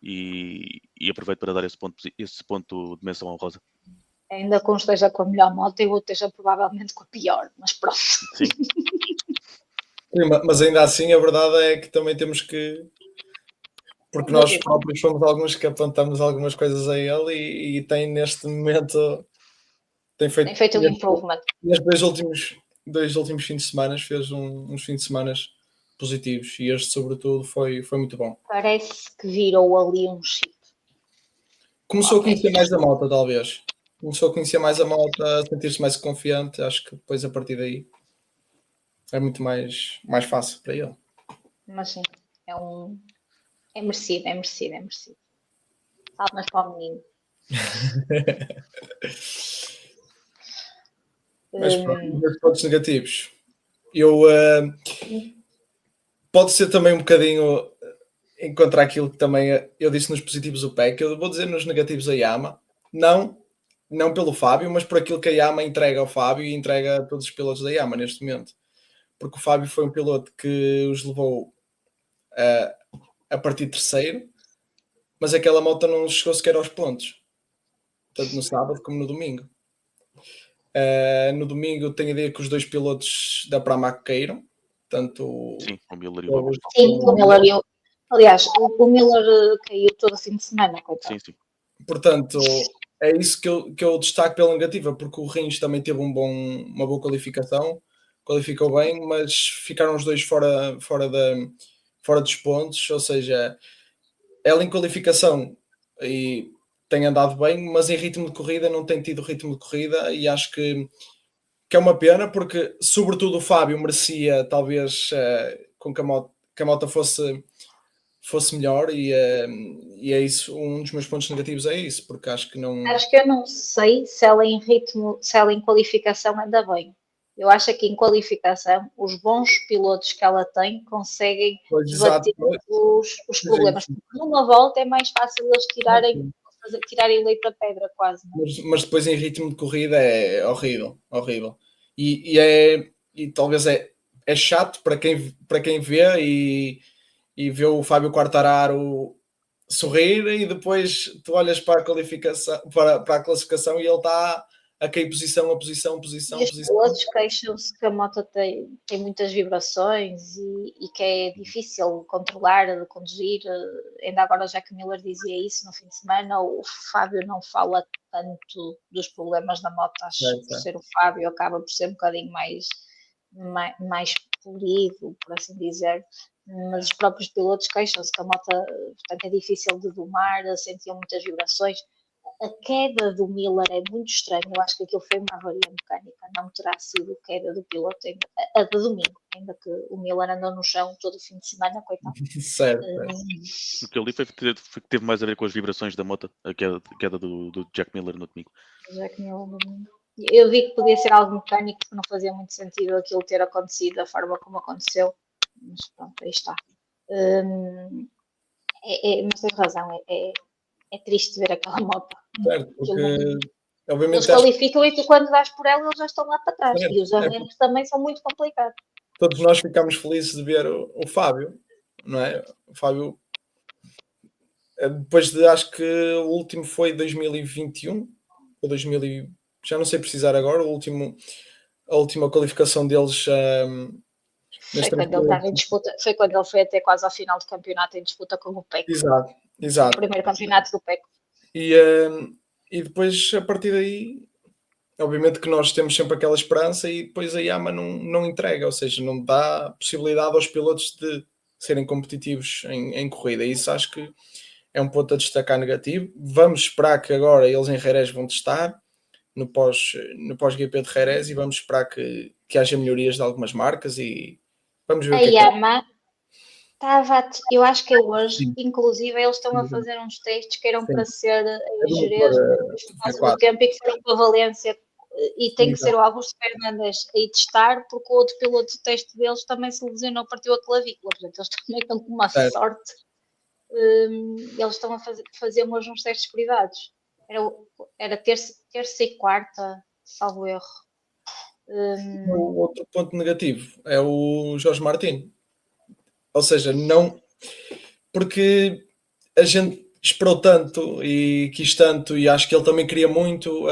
e aproveito para dar esse ponto de menção honrosa. Ainda que um esteja com a melhor moto e o outro esteja provavelmente com a pior, mas pronto. Sim. Sim, mas ainda assim a verdade é que também temos que, porque nós próprios fomos alguns que apontamos algumas coisas a ele e tem neste momento tem feito um improvement. Nestes dois últimos fins de semana fez uns fins de semana positivos e este sobretudo foi muito bom. Parece que virou ali um chip. Começou a conhecer mais a moto, talvez. Começou a conhecer mais a moto, a sentir-se mais confiante. Acho que depois a partir daí é muito mais fácil para ele. Mas sim, é merecido. Palmas para o menino. Mas pronto, os pontos negativos. Pode ser também um bocadinho encontrar aquilo que também eu disse nos positivos o PEC. Eu vou dizer nos negativos a Yama. Não pelo Fábio, mas por aquilo que a Yama entrega ao Fábio e entrega a todos os pilotos da Yama neste momento. Porque o Fábio foi um piloto que os levou a partir de terceiro, mas aquela moto não chegou sequer aos pontos. Tanto no sábado como no domingo. No domingo tenho a ideia que os dois pilotos da Pramac caíram. Tanto Sim, o Miller e o Roberts. Sim, o Miller aliás, o Miller caiu todo o fim de semana, coitado. Sim. Portanto, é isso que eu destaco pela negativa, porque o Rins também teve uma boa qualificação, qualificou bem, mas ficaram os dois fora dos pontos, ou seja, ela em qualificação e tem andado bem, mas em ritmo de corrida não tem tido ritmo de corrida e acho que é uma pena, porque sobretudo o Fábio merecia talvez com que a moto fosse melhor e é isso, um dos meus pontos negativos é isso, porque acho que não... Acho que eu não sei se ela em qualificação anda bem. Eu acho que em qualificação os bons pilotos que ela tem conseguem bater os problemas. Porque numa volta é mais fácil eles tirarem leite da pedra quase. Não? Mas depois em ritmo de corrida é horrível. E talvez é chato para quem vê e vê o Fábio Quartararo sorrir e depois tu olhas para a qualificação, para a classificação e ele está a cair posição. E os pilotos queixam-se que a moto tem muitas vibrações e que é difícil controlar, conduzir. Ainda agora, já que Miller dizia isso no fim de semana, o Fábio não fala tanto dos problemas da moto. Acho que por ser o Fábio acaba por ser um bocadinho mais polido, por assim dizer. Mas os próprios pilotos queixam-se que a moto, portanto, é difícil de domar, sentiam muitas vibrações. A queda do Miller é muito estranha. Eu acho que aquilo foi uma avaria mecânica, não terá sido queda do piloto, a de domingo, ainda que o Miller andou no chão todo o fim de semana, coitado. Certo. O que eu li foi que teve mais a ver com as vibrações da moto, a queda do Jack Miller no domingo. Eu vi que podia ser algo mecânico, que não fazia muito sentido aquilo ter acontecido da forma como aconteceu, mas pronto, aí está. Mas tens razão, é triste ver aquela moto. Certo, porque obviamente eles qualificam e tu quando dás por ela eles já estão lá para trás. Certo. E os arranjos também são muito complicados. Todos nós ficámos felizes de ver o Fábio, não é? O Fábio, depois de, acho que o último foi 2021 ou 2000, já não sei precisar agora, a última qualificação deles foi quando ele estava em disputa, foi quando ele foi até quase ao final do campeonato em disputa com o PEC. Exato. O primeiro campeonato do PEC. E depois, a partir daí, obviamente que nós temos sempre aquela esperança e depois a Yama não entrega, ou seja, não dá possibilidade aos pilotos de serem competitivos em corrida. E isso acho que é um ponto a destacar negativo. Vamos esperar que agora eles em Jerez vão testar no pós-GP de Jerez e vamos esperar que haja melhorias de algumas marcas e vamos ver a Yama estava, eu acho que é hoje, inclusive eles estão a fazer uns testes que eram para ser em Jerez, por causa do tempo, e que foram para Valência, e tem que ser o Augusto Fernandes a ir testar, porque o outro piloto de teste deles também se lesionou, partiu a clavícula, portanto eles também estão com uma sorte. Eles estão a fazer hoje uns testes privados. Era terça e quarta, salvo erro. O outro ponto negativo é o Jorge Martin. Ou seja, não... Porque a gente esperou tanto e quis tanto e acho que ele também queria muito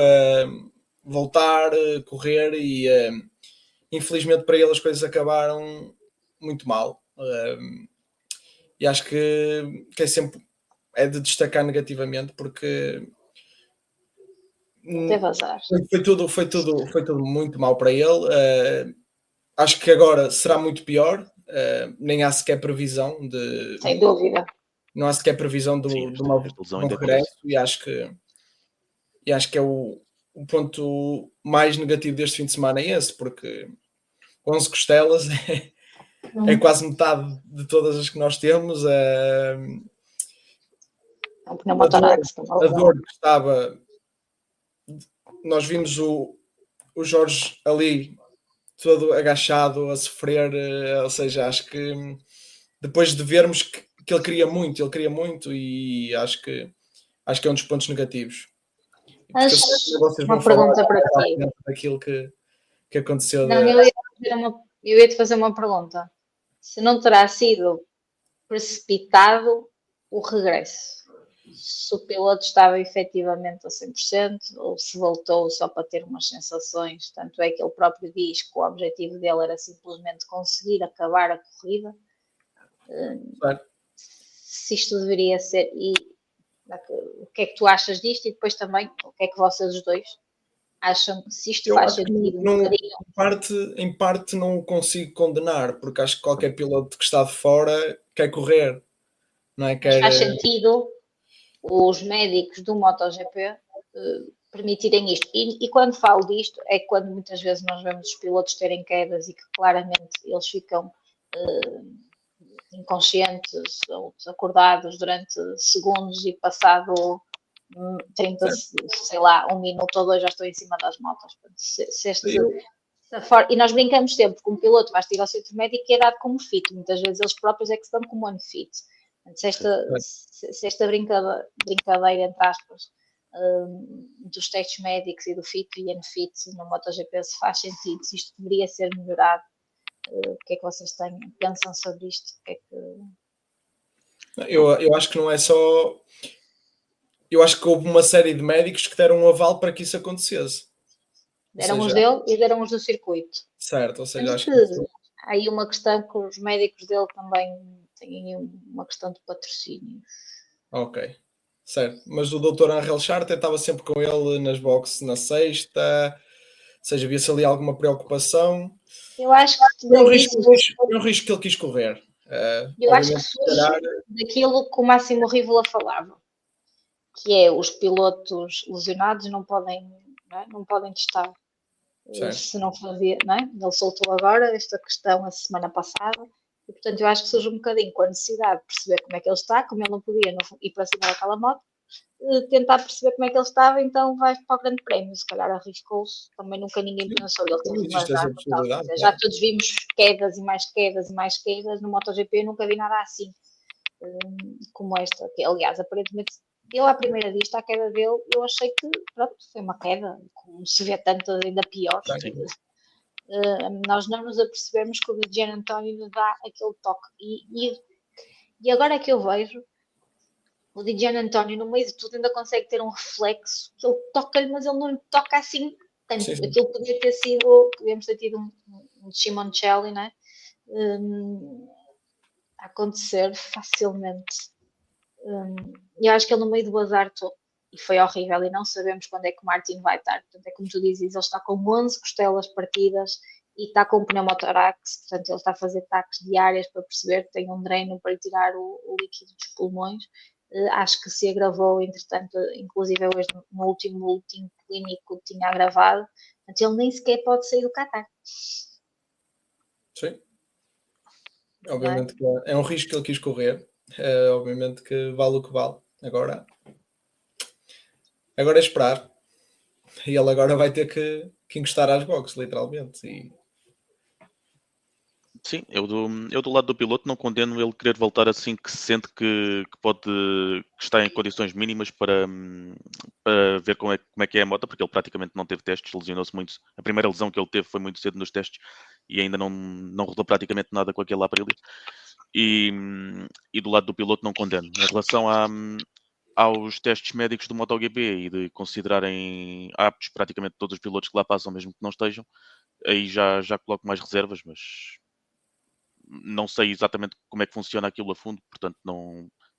voltar, correr e infelizmente para ele as coisas acabaram muito mal. E acho que é sempre de destacar negativamente porque teve azar. Foi tudo muito mal para ele. Acho que agora será muito pior. Nem há sequer previsão de... Sem dúvida. Não há sequer previsão do novo regresso e acho que é o ponto mais negativo deste fim de semana é esse, porque 11 costelas é quase metade de todas as que nós temos. Um pneumotórax. A dor que estava... Nós vimos o Jorge ali todo agachado a sofrer, ou seja, acho que depois de vermos que ele queria muito e acho que é um dos pontos negativos. Mas vocês uma vão falar pergunta para ti. daquilo que aconteceu. Não, eu ia te fazer uma pergunta. Se não terá sido precipitado o regresso? Se o piloto estava efetivamente a 100% ou se voltou só para ter umas sensações, tanto é que ele próprio diz que o objetivo dele era simplesmente conseguir acabar a corrida. Se isto deveria ser, e o que é que tu achas disto, e depois também o que é que vocês os dois acham, se isto faz sentido em parte não o consigo condenar, porque acho que qualquer piloto que está de fora quer correr, não é? Mas faz sentido os médicos do MotoGP permitirem isto. E quando falo disto, é quando muitas vezes nós vemos os pilotos terem quedas e que claramente eles ficam inconscientes ou desacordados durante segundos e passado 30, sei lá, 1 minuto ou 2 já estou em cima das motos. E nós brincamos sempre que um piloto vai ir ao centro médico e é dado como fit. Muitas vezes eles próprios é que se dão como unfit. Se esta brincadeira, entre aspas, dos testes médicos e do fit e unfit no MotoGP se faz sentido, se isto deveria ser melhorado, o que é que vocês pensam sobre isto? O que é que... Eu acho que não é só... Eu acho que houve uma série de médicos que deram um aval para que isso acontecesse. Deram os dele e deram os do circuito. Certo, ou seja, acho que... Há aí uma questão que os médicos dele também têm uma questão de patrocínio. Ok, certo. Mas o Dr. Angel Charter estava sempre com ele nas boxes na sexta, ou seja, havia-se ali alguma preocupação. Eu acho que é um risco que ele quis correr. Eu acho que surge daquilo que o Máximo Rivola falava, que é os pilotos lesionados não podem testar. Certo. Se não fazia, não é? Ele soltou agora esta questão a semana passada e, portanto, eu acho que surge um bocadinho com a necessidade de perceber como é que ele está, como ele não podia ir para cima daquela moto, tentar perceber como é que ele estava, então vai para o Grande Prémio, se calhar arriscou-se, também nunca ninguém pensou, ele teve uma já todos vimos quedas e mais quedas e mais quedas, no MotoGP eu nunca vi nada assim, como esta, que aliás, aparentemente, eu à primeira vista, a queda dele, eu achei que, pronto, foi uma queda, como se vê tanto ainda pior. Nós não nos apercebemos que o Di Giannantonio nos dá aquele toque, e agora é que eu vejo o Di Giannantonio, no meio de tudo, ainda consegue ter um reflexo que ele toca-lhe, mas ele não lhe toca assim tanto. Sim. Aquilo podia ter sido, podíamos ter tido um Simoncelli, né? A acontecer facilmente. Eu acho que ele no meio do azar todo, e foi horrível, e não sabemos quando é que o Martin vai estar. Portanto, é como tu dizes, ele está com 11 costelas partidas e está com um pneumotórax, portanto ele está a fazer taques diárias para perceber que tem um dreno para tirar o líquido dos pulmões. Acho que se agravou, entretanto, inclusive hoje no último boletim clínico que tinha agravado, portanto ele nem sequer pode sair do Qatar. Sim. Obviamente que é um risco que ele quis correr, obviamente que vale o que vale. Agora é esperar. E ele agora vai ter que encostar às boxes, literalmente. Sim, eu do lado do piloto não condeno ele querer voltar assim que se sente que está em condições mínimas para ver como é que é a moto, porque ele praticamente não teve testes, lesionou-se muito. A primeira lesão que ele teve foi muito cedo nos testes e ainda não rodou praticamente nada com aquele Aprilia. E do lado do piloto não condeno. Em relação aos testes médicos do MotoGP e de considerarem aptos praticamente todos os pilotos que lá passam, mesmo que não estejam, aí já coloco mais reservas, mas não sei exatamente como é que funciona aquilo a fundo, portanto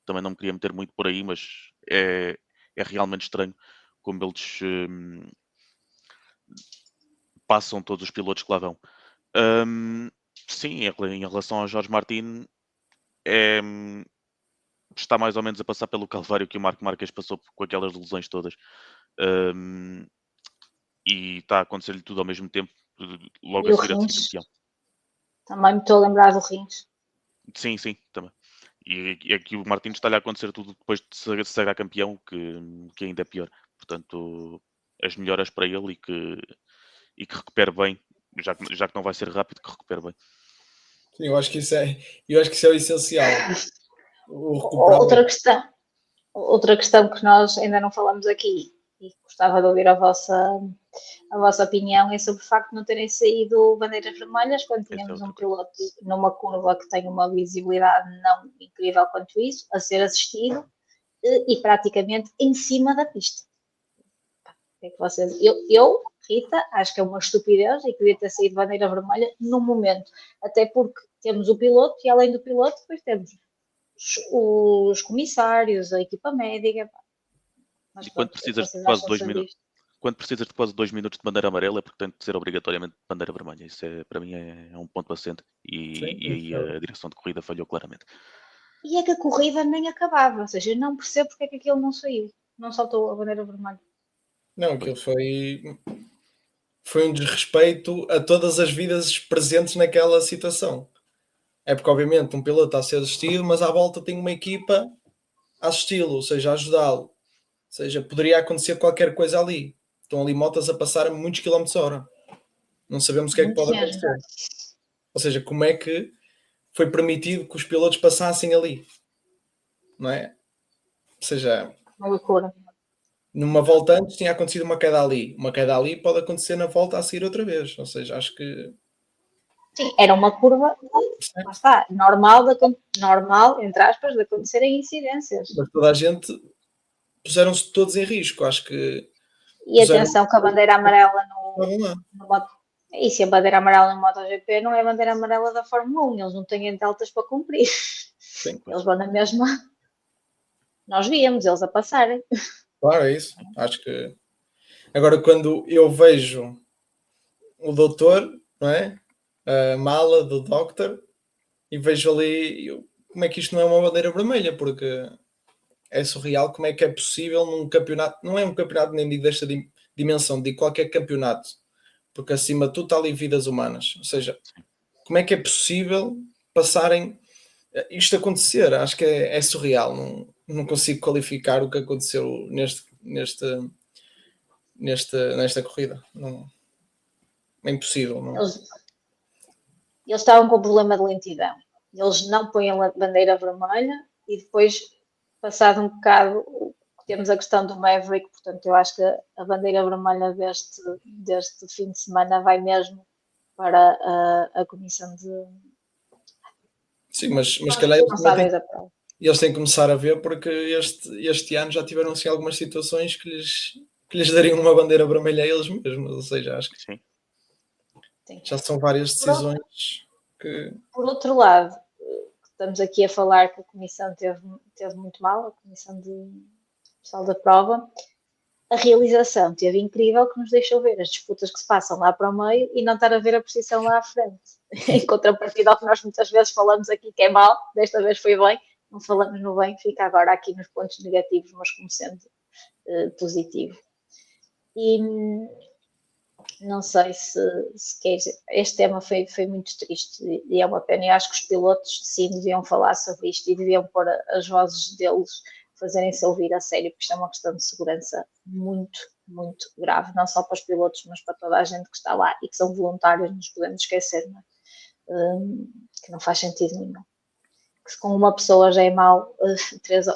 também não me queria meter muito por aí, mas é realmente estranho como eles passam todos os pilotos que lá vão. Sim, em relação ao Jorge Martin, está mais ou menos a passar pelo calvário que o Marco Marques passou com aquelas lesões todas. E está a acontecer-lhe tudo ao mesmo tempo, logo a seguir a ser campeão. Também me estou a lembrar do Rins. Sim, também. E aqui o Martins está-lhe a acontecer tudo depois de se sagrar campeão, que ainda é pior. Portanto, as melhoras para ele e que recupere bem, já que não vai ser rápido, que recupere bem. Sim, eu acho que isso é o essencial. O recuperar Outra questão que nós ainda não falamos aqui e gostava de ouvir a vossa opinião é sobre o facto de não terem saído bandeiras vermelhas quando Essa é tínhamos um outra coisa. piloto numa curva que tem uma visibilidade não incrível quanto isso, a ser assistido e praticamente em cima da pista. O que é que vocês... Rita, acho que é uma estupidez e que devia ter saído bandeira vermelha no momento, até porque temos o piloto e além do piloto depois temos os comissários, a equipa médica. Mas E pronto, o que é que vocês acham sobre isto? Quando precisas de quase 2 minutos de bandeira amarela, é porque tem de ser obrigatoriamente bandeira vermelha. Isso para mim é um ponto assente. Sim, E aí a direção de corrida falhou claramente. E é que a corrida nem acabava, ou seja, eu não percebo porque é que aquilo não saiu, não saltou a bandeira vermelha. não, aquilo foi um desrespeito a todas as vidas presentes naquela situação. É porque, obviamente, um piloto está a ser assistido, mas à volta tem uma equipa a assisti-lo, ou seja, a ajudá-lo. Ou seja, poderia acontecer qualquer coisa ali. Estão ali motas a passar a muitos quilómetros a hora. Não sabemos o que é que Muito pode mesmo. acontecer. Ou seja, como é que foi permitido que os pilotos passassem ali? Não é? Ou seja, Uma loucura. numa volta antes tinha acontecido uma queda ali. Uma queda ali pode acontecer na volta a seguir outra vez. Ou seja, acho que. Sim, era uma curva, lá está, normal, entre aspas, de acontecerem incidências. Mas toda a gente puseram-se todos em risco. Acho que E atenção que a bandeira amarela estavam lá. E se a bandeira amarela no MotoGP não é a bandeira amarela da Fórmula 1, eles não têm deltas para cumprir. Sim, Eles vão na mesma. Nós víamos eles a passarem. claro, é isso. Acho que. Agora, quando eu vejo o doutor, não é? A mala do doctor, e vejo ali como é que isto não é uma bandeira vermelha, porque é surreal como é que é possível num campeonato, não é um campeonato nem digo desta dimensão, de qualquer campeonato, porque acima de tudo está ali vidas humanas. Ou seja, como é que é possível passarem isto acontecer? Acho que é surreal, não consigo qualificar o que aconteceu nesta corrida. Não, é impossível. Não. Eles estavam com problema de lentidão. Eles não põem a bandeira vermelha e depois, passado um bocado, temos a questão do Maverick, portanto, eu acho que a bandeira vermelha deste fim de semana vai mesmo para a comissão de. Sim, mas calhar responsáveis da prova. eles têm que começar a ver porque este ano já tiveram assim, algumas situações que lhes dariam uma bandeira vermelha a eles mesmos. Ou seja, acho que Sim. já são várias decisões que. Por outro lado, estamos aqui a falar que a comissão teve muito mal, a comissão de pessoal da prova. A realização teve incrível que nos deixou ver as disputas que se passam lá para o meio e não estar a ver a posição lá à frente. Em contrapartida ao que nós muitas vezes falamos aqui que é mal, desta vez foi bem, não falamos no bem, fica agora aqui nos pontos negativos, mas como sendo positivo. E não sei se queres, este tema foi muito triste e é uma pena. Eu acho que os pilotos sim deviam falar sobre isto e deviam pôr as vozes deles fazerem-se ouvir a sério, porque isto é uma questão de segurança muito, muito grave, não só para os pilotos, mas para toda a gente que está lá e que são voluntários, não nos podemos esquecer, não é? Que não faz sentido nenhum. Que se com uma pessoa já é mau, três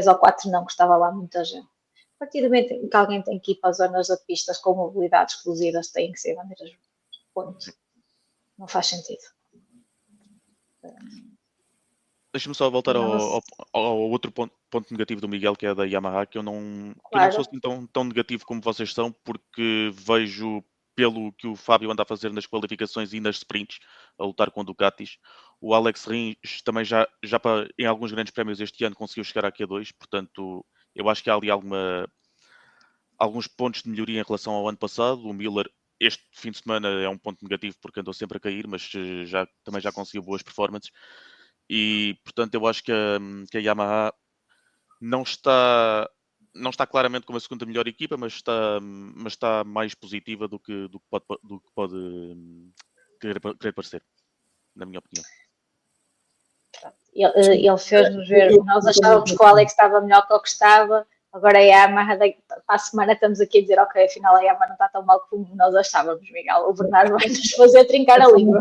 ou quatro não, que estava lá muita gente. A partir do momento em que alguém tem que ir para as zonas de pistas com mobilidades reduzidas, têm que ser bandeiras. Ponto. Não faz sentido. Deixa-me só voltar ao outro ponto negativo do Miguel, que é da Yamaha, que eu não sou assim tão negativo como vocês são, porque vejo, pelo que o Fábio anda a fazer nas qualificações e nas sprints, a lutar com Ducatis, o Alex Rins também já em alguns grandes prémios este ano conseguiu chegar à Q2, portanto eu acho que há ali alguns pontos de melhoria em relação ao ano passado. O Miller este fim de semana é um ponto negativo porque andou sempre a cair, mas também já conseguiu boas performances. E, portanto, eu acho que a Yamaha não está claramente como a segunda melhor equipa, mas está mais positiva do que pode querer parecer. na minha opinião. Ele fez-nos ver, nós achávamos que o Alex estava melhor que o que estava, agora a Yamaha, para a semana estamos aqui a dizer, ok, afinal a Yamaha não está tão mal como nós achávamos, Miguel, o Bernardo vai-nos fazer trincar a língua.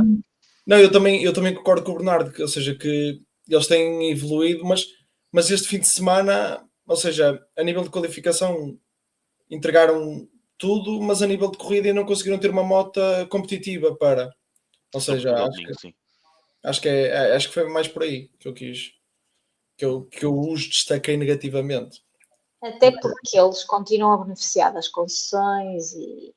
Não, eu também concordo com o Bernardo, ou seja, que eles têm evoluído, mas este fim de semana, ou seja, a nível de qualificação entregaram tudo, mas a nível de corrida não conseguiram ter uma moto competitiva para, ou seja, acho que foi mais por aí que eu quis, que eu os destaquei negativamente. Até porque eles continuam a beneficiar das concessões e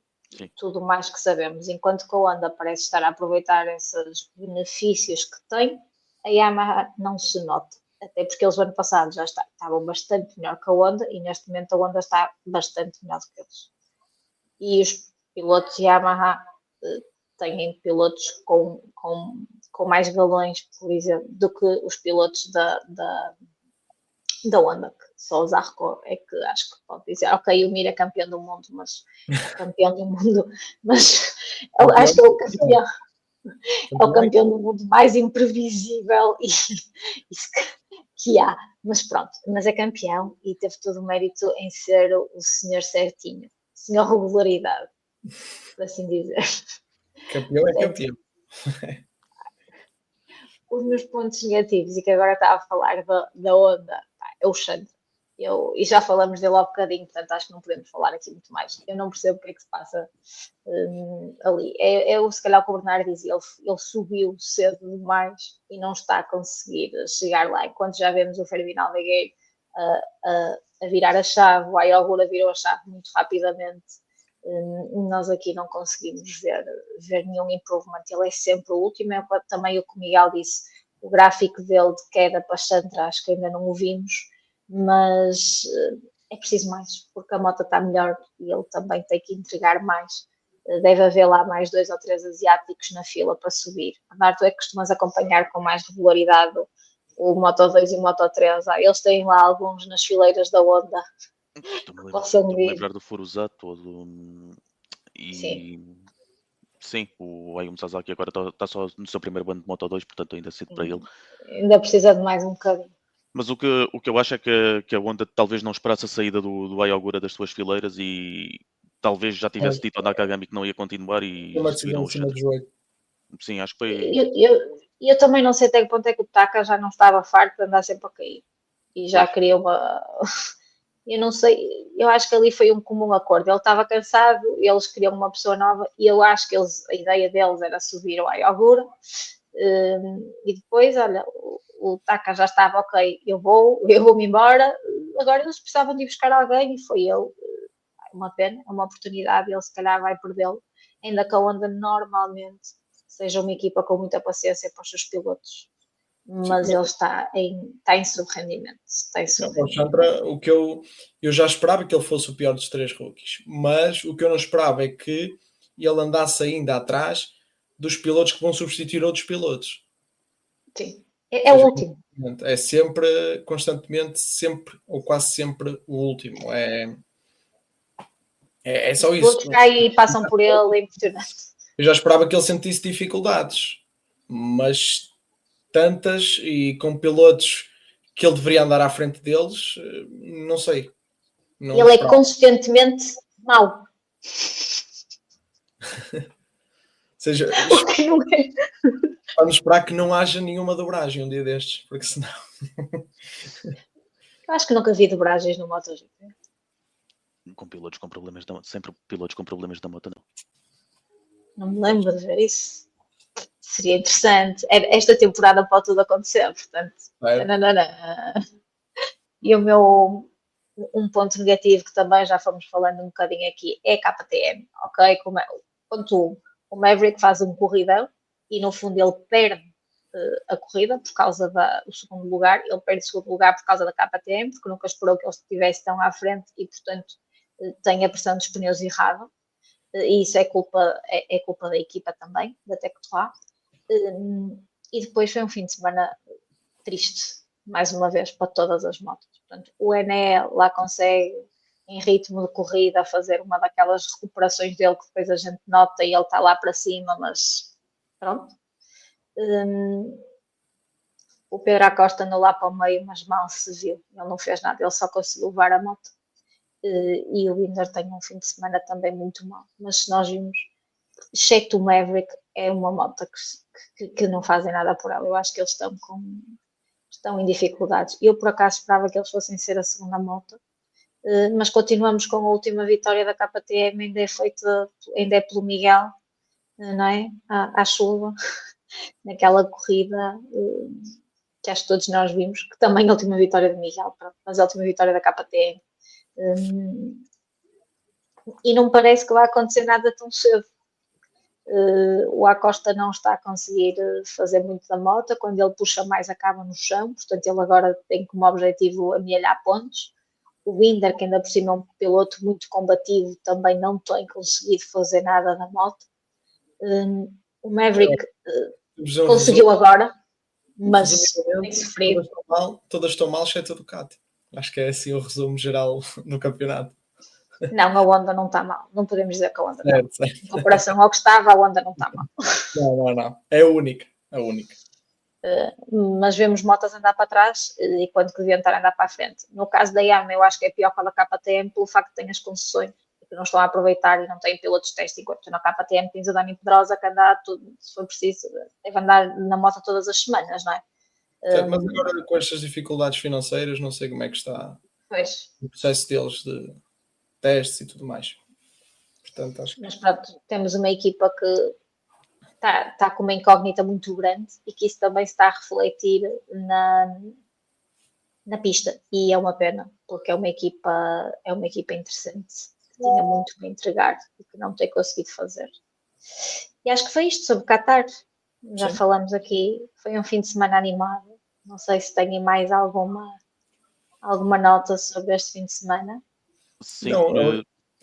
tudo mais que sabemos, enquanto que a Honda parece estar a aproveitar esses benefícios que tem, a Yamaha não se nota, até porque eles no ano passado já estavam bastante melhor que a Honda e neste momento a Honda está bastante melhor do que eles. E os pilotos Yamaha têm pilotos com mais galões, por exemplo, do que os pilotos da Honda, que só o Zarco é que acho que pode dizer, ok, o Mir é campeão do mundo, mas acho que é o campeão do mundo mais imprevisível que há, mas pronto, mas é campeão e teve todo o mérito em ser o senhor certinho, senhor regularidade, por assim dizer. Campeão é campeão. Os meus pontos negativos, e que agora estava a falar da Honda, é o Chandra. E já falamos dele há bocadinho, portanto acho que não podemos falar aqui muito mais. Eu não percebo o que é que se passa ali. Se calhar o que o Bernardo dizia, ele subiu cedo demais e não está a conseguir chegar lá. Enquanto já vemos o Fernando Almeida a virar a chave, o Ayogura virou a chave muito rapidamente. Nós aqui não conseguimos ver nenhum improvement. Ele é sempre o último. Também o que o Miguel disse, o gráfico dele de queda para Chandra, acho que ainda não o vimos, mas é preciso mais, porque a moto está melhor e ele também tem que entregar mais. Deve haver lá mais 2 ou 3 asiáticos na fila para subir. Bernardo, tu é que costumas acompanhar com mais regularidade o Moto 2 e o Moto 3. Eles têm lá alguns nas fileiras da Honda. Estou-me a lembrar do Furusato e sim, o Ayumu Sasaki agora está só no seu primeiro ano de Moto 2, portanto ainda cedo para ele. Ainda precisa de mais um bocadinho. Mas o que eu acho é que a Honda talvez não esperasse a saída do Ayogura das suas fileiras e talvez já tivesse dito ao Nakagami que não ia continuar e seguiram o Chandra. Sim, acho que foi... Eu também não sei até que ponto é que o Taka já não estava farto de andar sempre a cair. E já queria uma... Eu não sei, eu acho que ali foi um comum acordo. Ele estava cansado, eles queriam uma pessoa nova e eu acho que a ideia deles era subir o Ayogura. E depois, olha, o Taka já estava, ok, eu vou-me embora. Agora eles precisavam de ir buscar alguém e foi ele. Uma pena, é uma oportunidade, ele se calhar vai perdê-lo. Ainda que a Honda normalmente seja uma equipa com muita paciência para os seus pilotos. Mas ele está em subrendimento. O Chandra, o que eu já esperava que ele fosse o pior dos 3 rookies, mas o que eu não esperava é que ele andasse ainda atrás dos pilotos que vão substituir outros pilotos. Sim, é o último. É sempre, constantemente, sempre ou quase sempre o último. É só isso. Todos caem e passam por ele, é impressionante. Eu já esperava que ele sentisse dificuldades, mas tantas e com pilotos que ele deveria andar à frente deles, não sei. Não ele esperava. É consistentemente mau. Ou seja, vamos esperar que não haja nenhuma dobragem um dia destes, porque senão... Eu acho que nunca vi dobragens no MotoGP. Com pilotos com problemas sempre pilotos com problemas da moto, não. Não me lembro de ver isso. Seria interessante. Esta temporada pode tudo acontecer, portanto. E o meu um ponto negativo que também já fomos falando um bocadinho aqui é a KTM, ok? Ponto 1, o Maverick faz um corridão e no fundo ele perde a corrida por causa do segundo lugar, ele perde o segundo lugar por causa da KTM, porque nunca esperou que ele estivesse tão à frente e portanto tem a pressão dos pneus errada. E isso é culpa da equipa também, da Tectoa. E depois foi um fim de semana triste, mais uma vez, para todas as motos. Portanto, o Ené lá consegue, em ritmo de corrida, fazer uma daquelas recuperações dele que depois a gente nota e ele está lá para cima, mas pronto. O Pedro Acosta andou lá para o meio, mas mal se viu. Ele não fez nada, ele só conseguiu levar a moto. E o Binder tem um fim de semana também muito mau. Mas se nós vimos, exceto o Maverick, é uma moto que não fazem nada por ela. Eu acho que eles estão em dificuldades. Eu, por acaso, esperava que eles fossem ser a segunda moto. Mas continuamos com a última vitória da KTM, ainda é pelo Miguel, não é? À chuva, naquela corrida que acho que todos nós vimos, que também a última vitória do Miguel, mas a última vitória da KTM. E não parece que vai acontecer nada tão cedo. O Acosta não está a conseguir fazer muito da moto, quando ele puxa mais acaba no chão, portanto ele agora tem como objetivo amealhar pontos. O Binder, que ainda por cima é um piloto muito combativo, também não tem conseguido fazer nada na moto. O Maverick conseguiu agora, mas tem sofrido. Todas estão mal, exceto a Ducati. Acho que é assim o resumo geral no campeonato. Não, a Honda não está mal. Não podemos dizer que a Honda está mal. Em comparação ao que estava, a Honda não está mal. Não. É a única. Mas vemos motas andar para trás e quando que deviam estar a andar para a frente. No caso da Yamaha, eu acho que é pior que a da KTM pelo facto de que tem as concessões que não estão a aproveitar e não têm pilotos de teste, enquanto na KTM tens o Dani Pedrosa que anda tudo, se for preciso, deve andar na moto todas as semanas, não é? Mas agora com estas dificuldades financeiras, não sei como é que está o processo deles de testes e tudo mais. Portanto, acho que... Mas pronto, temos uma equipa que está com uma incógnita muito grande e que isso também se está a refletir na pista. E é uma pena, porque é uma equipa interessante, que tinha muito para entregar e que não tem conseguido fazer. E acho que foi isto sobre Qatar. Já falamos aqui, foi um fim de semana animado. Não sei se têm mais alguma nota sobre este fim de semana. Sim,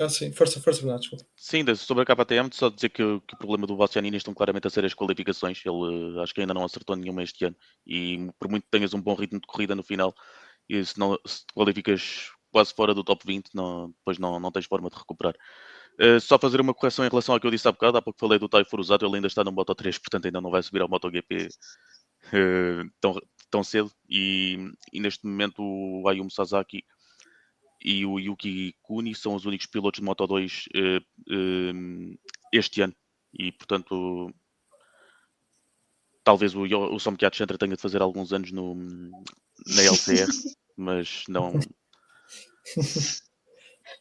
sim, força, Bernardo, desculpa. Sim, sobre a KTM, só dizer que o problema do Bastianini estão claramente a ser as qualificações. Ele acho que ainda não acertou nenhuma este ano. E por muito que tenhas um bom ritmo de corrida no final, e se te qualificas quase fora do top 20, depois não tens forma de recuperar. Só fazer uma correção em relação ao que eu disse há bocado. Há pouco falei do Tai Furusato, ele ainda está no Moto 3, portanto ainda não vai subir ao MotoGP tão cedo. E neste momento o Ayumu Sasaki e o Yuki Kuni são os únicos pilotos de Moto 2 este ano. E portanto talvez o Somkiat Chantra tenha de fazer alguns anos na LCR, mas não...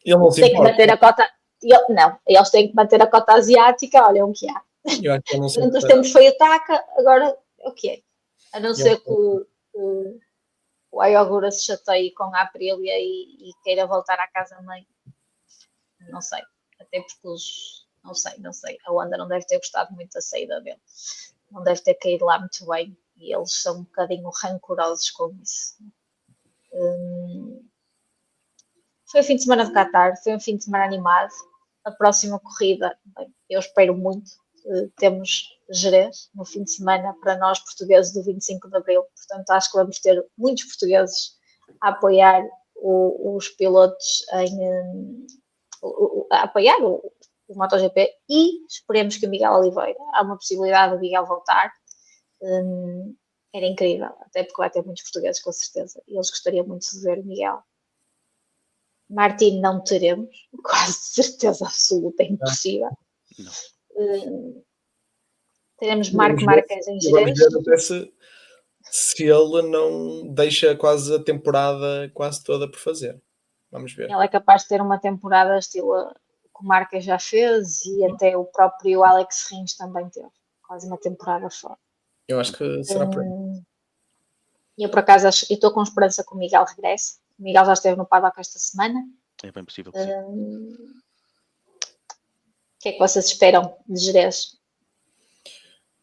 Ele não se tem que manter a cota... Não, eles têm que manter a cota asiática, olha o que há. Eu acho que não Durante os tempos foi a TACA, agora é o que é. A não ser que o Ayogura se chateie com a Aprilia e queira voltar à casa-mãe. Não sei. Até porque não sei. A Honda não deve ter gostado muito da saída dele. Não deve ter caído lá muito bem. E eles são um bocadinho rancorosos com isso. Foi o fim de semana de Qatar. Foi um fim de semana animado. A próxima corrida, bem, eu espero muito. Temos Jerez no fim de semana para nós portugueses do 25 de Abril. Portanto, acho que vamos ter muitos portugueses a apoiar os pilotos a apoiar o MotoGP e esperemos que o Miguel Oliveira, há uma possibilidade do Miguel voltar. Era incrível, até porque vai ter muitos portugueses com certeza e eles gostariam muito de ver o Miguel. Martin não teremos, quase certeza absoluta, é impossível. Teremos Marco Marques em Jerez. Vamos ver se ele não deixa quase a temporada quase toda por fazer. Vamos ver. Ele é capaz de ter uma temporada estilo que o Marques já fez e até o próprio Alex Rins também teve quase uma temporada fora. Eu acho que será por aí. Eu por acaso estou com esperança que o Miguel regresse. O Miguel já esteve no paddock esta semana. É bem possível. O que é que vocês esperam de Jerez?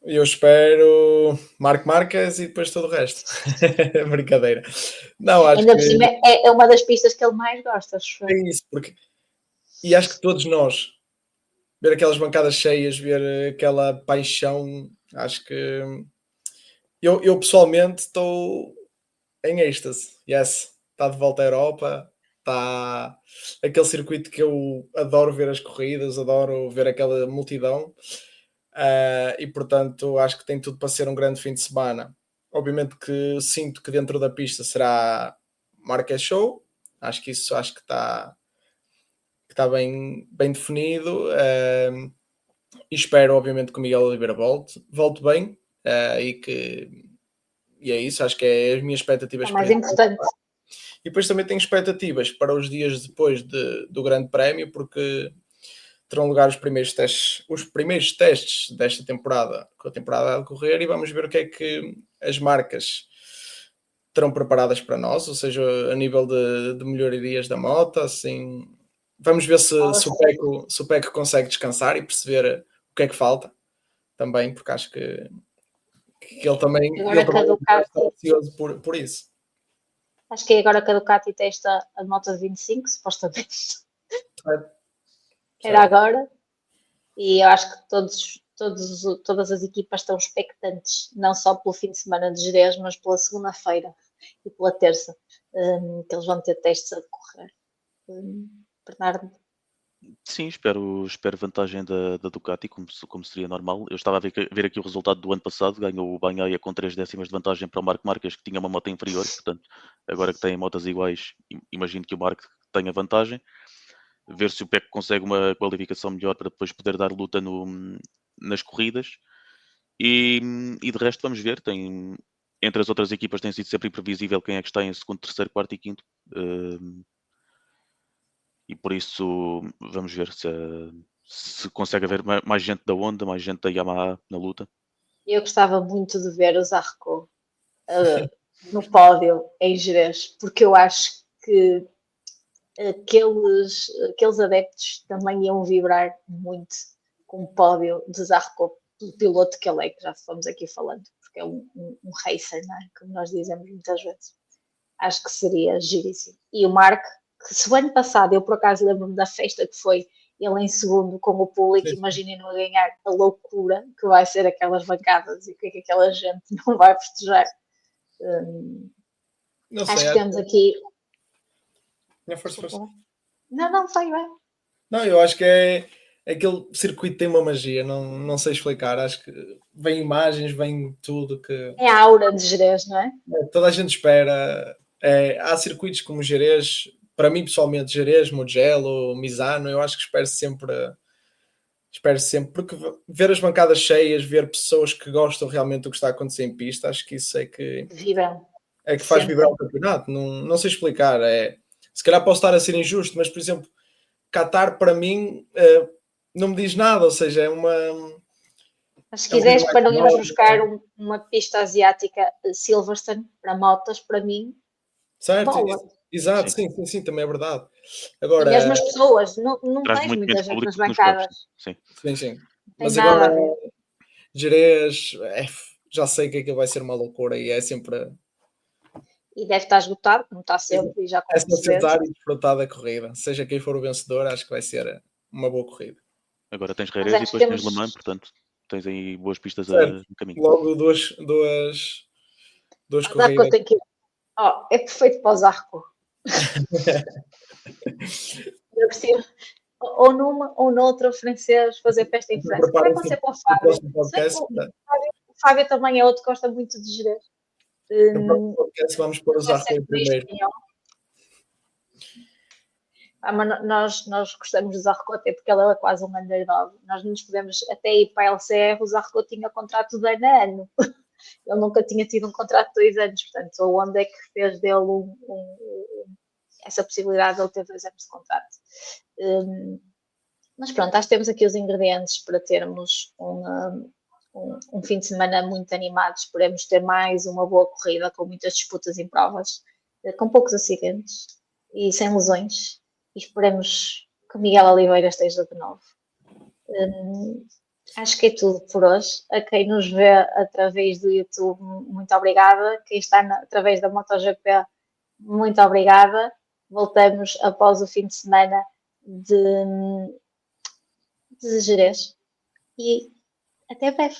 Eu espero Marco Marques e depois todo o resto. Brincadeira. Não, acho ainda por cima é uma das pistas que ele mais gosta. É isso, porque... E acho que todos nós, ver aquelas bancadas cheias, ver aquela paixão, acho que... Eu pessoalmente estou em êxtase. Yes, está de volta à Europa, está aquele circuito que eu adoro ver as corridas, adoro ver aquela multidão. E portanto acho que tem tudo para ser um grande fim de semana. Obviamente que sinto que dentro da pista será Marquez Show, acho que está bem definido, e espero obviamente que o Miguel Oliveira volte bem, e é isso, acho que é as minhas expectativas É mais para importante. e depois também tenho expectativas para os dias depois do Grande Prémio, porque terão lugar os primeiros testes desta temporada, com a temporada a decorrer, e vamos ver o que é que as marcas terão preparadas para nós, ou seja, a nível de melhorias da moto, assim, vamos ver se o Peco consegue descansar e perceber o que é que falta também, porque acho que ele também está ansioso por isso. Acho que é agora que a Ducati testa a moto 25, supostamente. Era agora. E eu acho que todas as equipas estão expectantes, não só pelo fim de semana de Jerez, mas pela segunda-feira e pela terça, que eles vão ter testes a decorrer. Bernardo? Sim, espero vantagem da Ducati, como seria normal. Eu estava a ver aqui o resultado do ano passado, ganhou o Bagnaia com 3 décimas de vantagem para o Marc Marques, que tinha uma moto inferior, portanto, agora que têm motas iguais, imagino que o Marc tenha vantagem. Ver se o Pecco consegue uma qualificação melhor para depois poder dar luta nas corridas. E de resto, vamos ver. Entre as outras equipas tem sido sempre imprevisível quem é que está em segundo, terceiro, quarto e quinto. E por isso vamos ver se consegue haver mais gente da Honda, mais gente da Yamaha na luta. Eu gostava muito de ver o Zarco no pódio em Jerez, porque eu acho que aqueles adeptos também iam vibrar muito com o pódio de Zarco, do piloto que ele é, que já fomos aqui falando, porque é um racer, não é? Como nós dizemos muitas vezes. Acho que seria giríssimo. E o Mark, que se o ano passado, eu por acaso lembro-me da festa que foi ele em segundo com o público, imaginem-no a ganhar a loucura que vai ser aquelas bancadas e o que é que aquela gente não vai festejar. Não acho sei, que temos aqui. Força. Não, foi bem. Não, eu acho que aquele circuito tem uma magia, não sei explicar. Acho que vem imagens, vem tudo que. É a aura de Jerez, não é? Toda a gente espera. Há circuitos como Jerez, para mim pessoalmente, Jerez, Mugello, Misano, eu acho que espero sempre, porque ver as bancadas cheias, ver pessoas que gostam realmente do que está a acontecer em pista, acho que isso é que faz vibrar o campeonato. Não sei explicar. Se calhar posso estar a ser injusto, mas por exemplo, Qatar para mim não me diz nada, ou seja, é uma. Mas se quiseres para não irmos buscar uma pista asiática Silverstone para motas, para mim, certo, bola. Exato, sim, também é verdade. Agora, e mesmo as pessoas, não tens muita gente nas bancadas. Sim. Mas agora, Jerez, já sei que aquilo vai ser uma loucura e é sempre. E deve estar esgotado, como está sempre, e já é só sentar e desfrutar da corrida. Seja quem for o vencedor, acho que vai ser uma boa corrida. Agora tens Jerez e depois tens Le Mans, portanto, tens aí boas pistas no caminho. Logo duas corridas. É perfeito para o Zarco. Eu preciso, ou numa ou noutra, francês, fazer festa em França. Vai acontecer para o Fábio. O Fábio também é outro que gosta muito de Jerez. No podcast vamos pôr o Zarco em primeiro. Mas nós gostamos do Zarco até porque ele é quase um underdog. Nós não nos podemos até ir para a LCR. O Zarco tinha contrato de ano a ano. Ele nunca tinha tido um contrato de 2 anos. Portanto, onde é que fez dele essa possibilidade de ele ter 2 anos de contrato? Mas pronto, acho que temos aqui os ingredientes para termos um fim de semana muito animado. Esperemos ter mais uma boa corrida com muitas disputas em provas, com poucos acidentes e sem lesões. E esperemos que o Miguel Oliveira esteja de novo. Acho que é tudo por hoje. A quem nos vê através do YouTube, muito obrigada. Quem está através da MotoGP, muito obrigada. Voltamos após o fim de semana de Jerez. E até breve.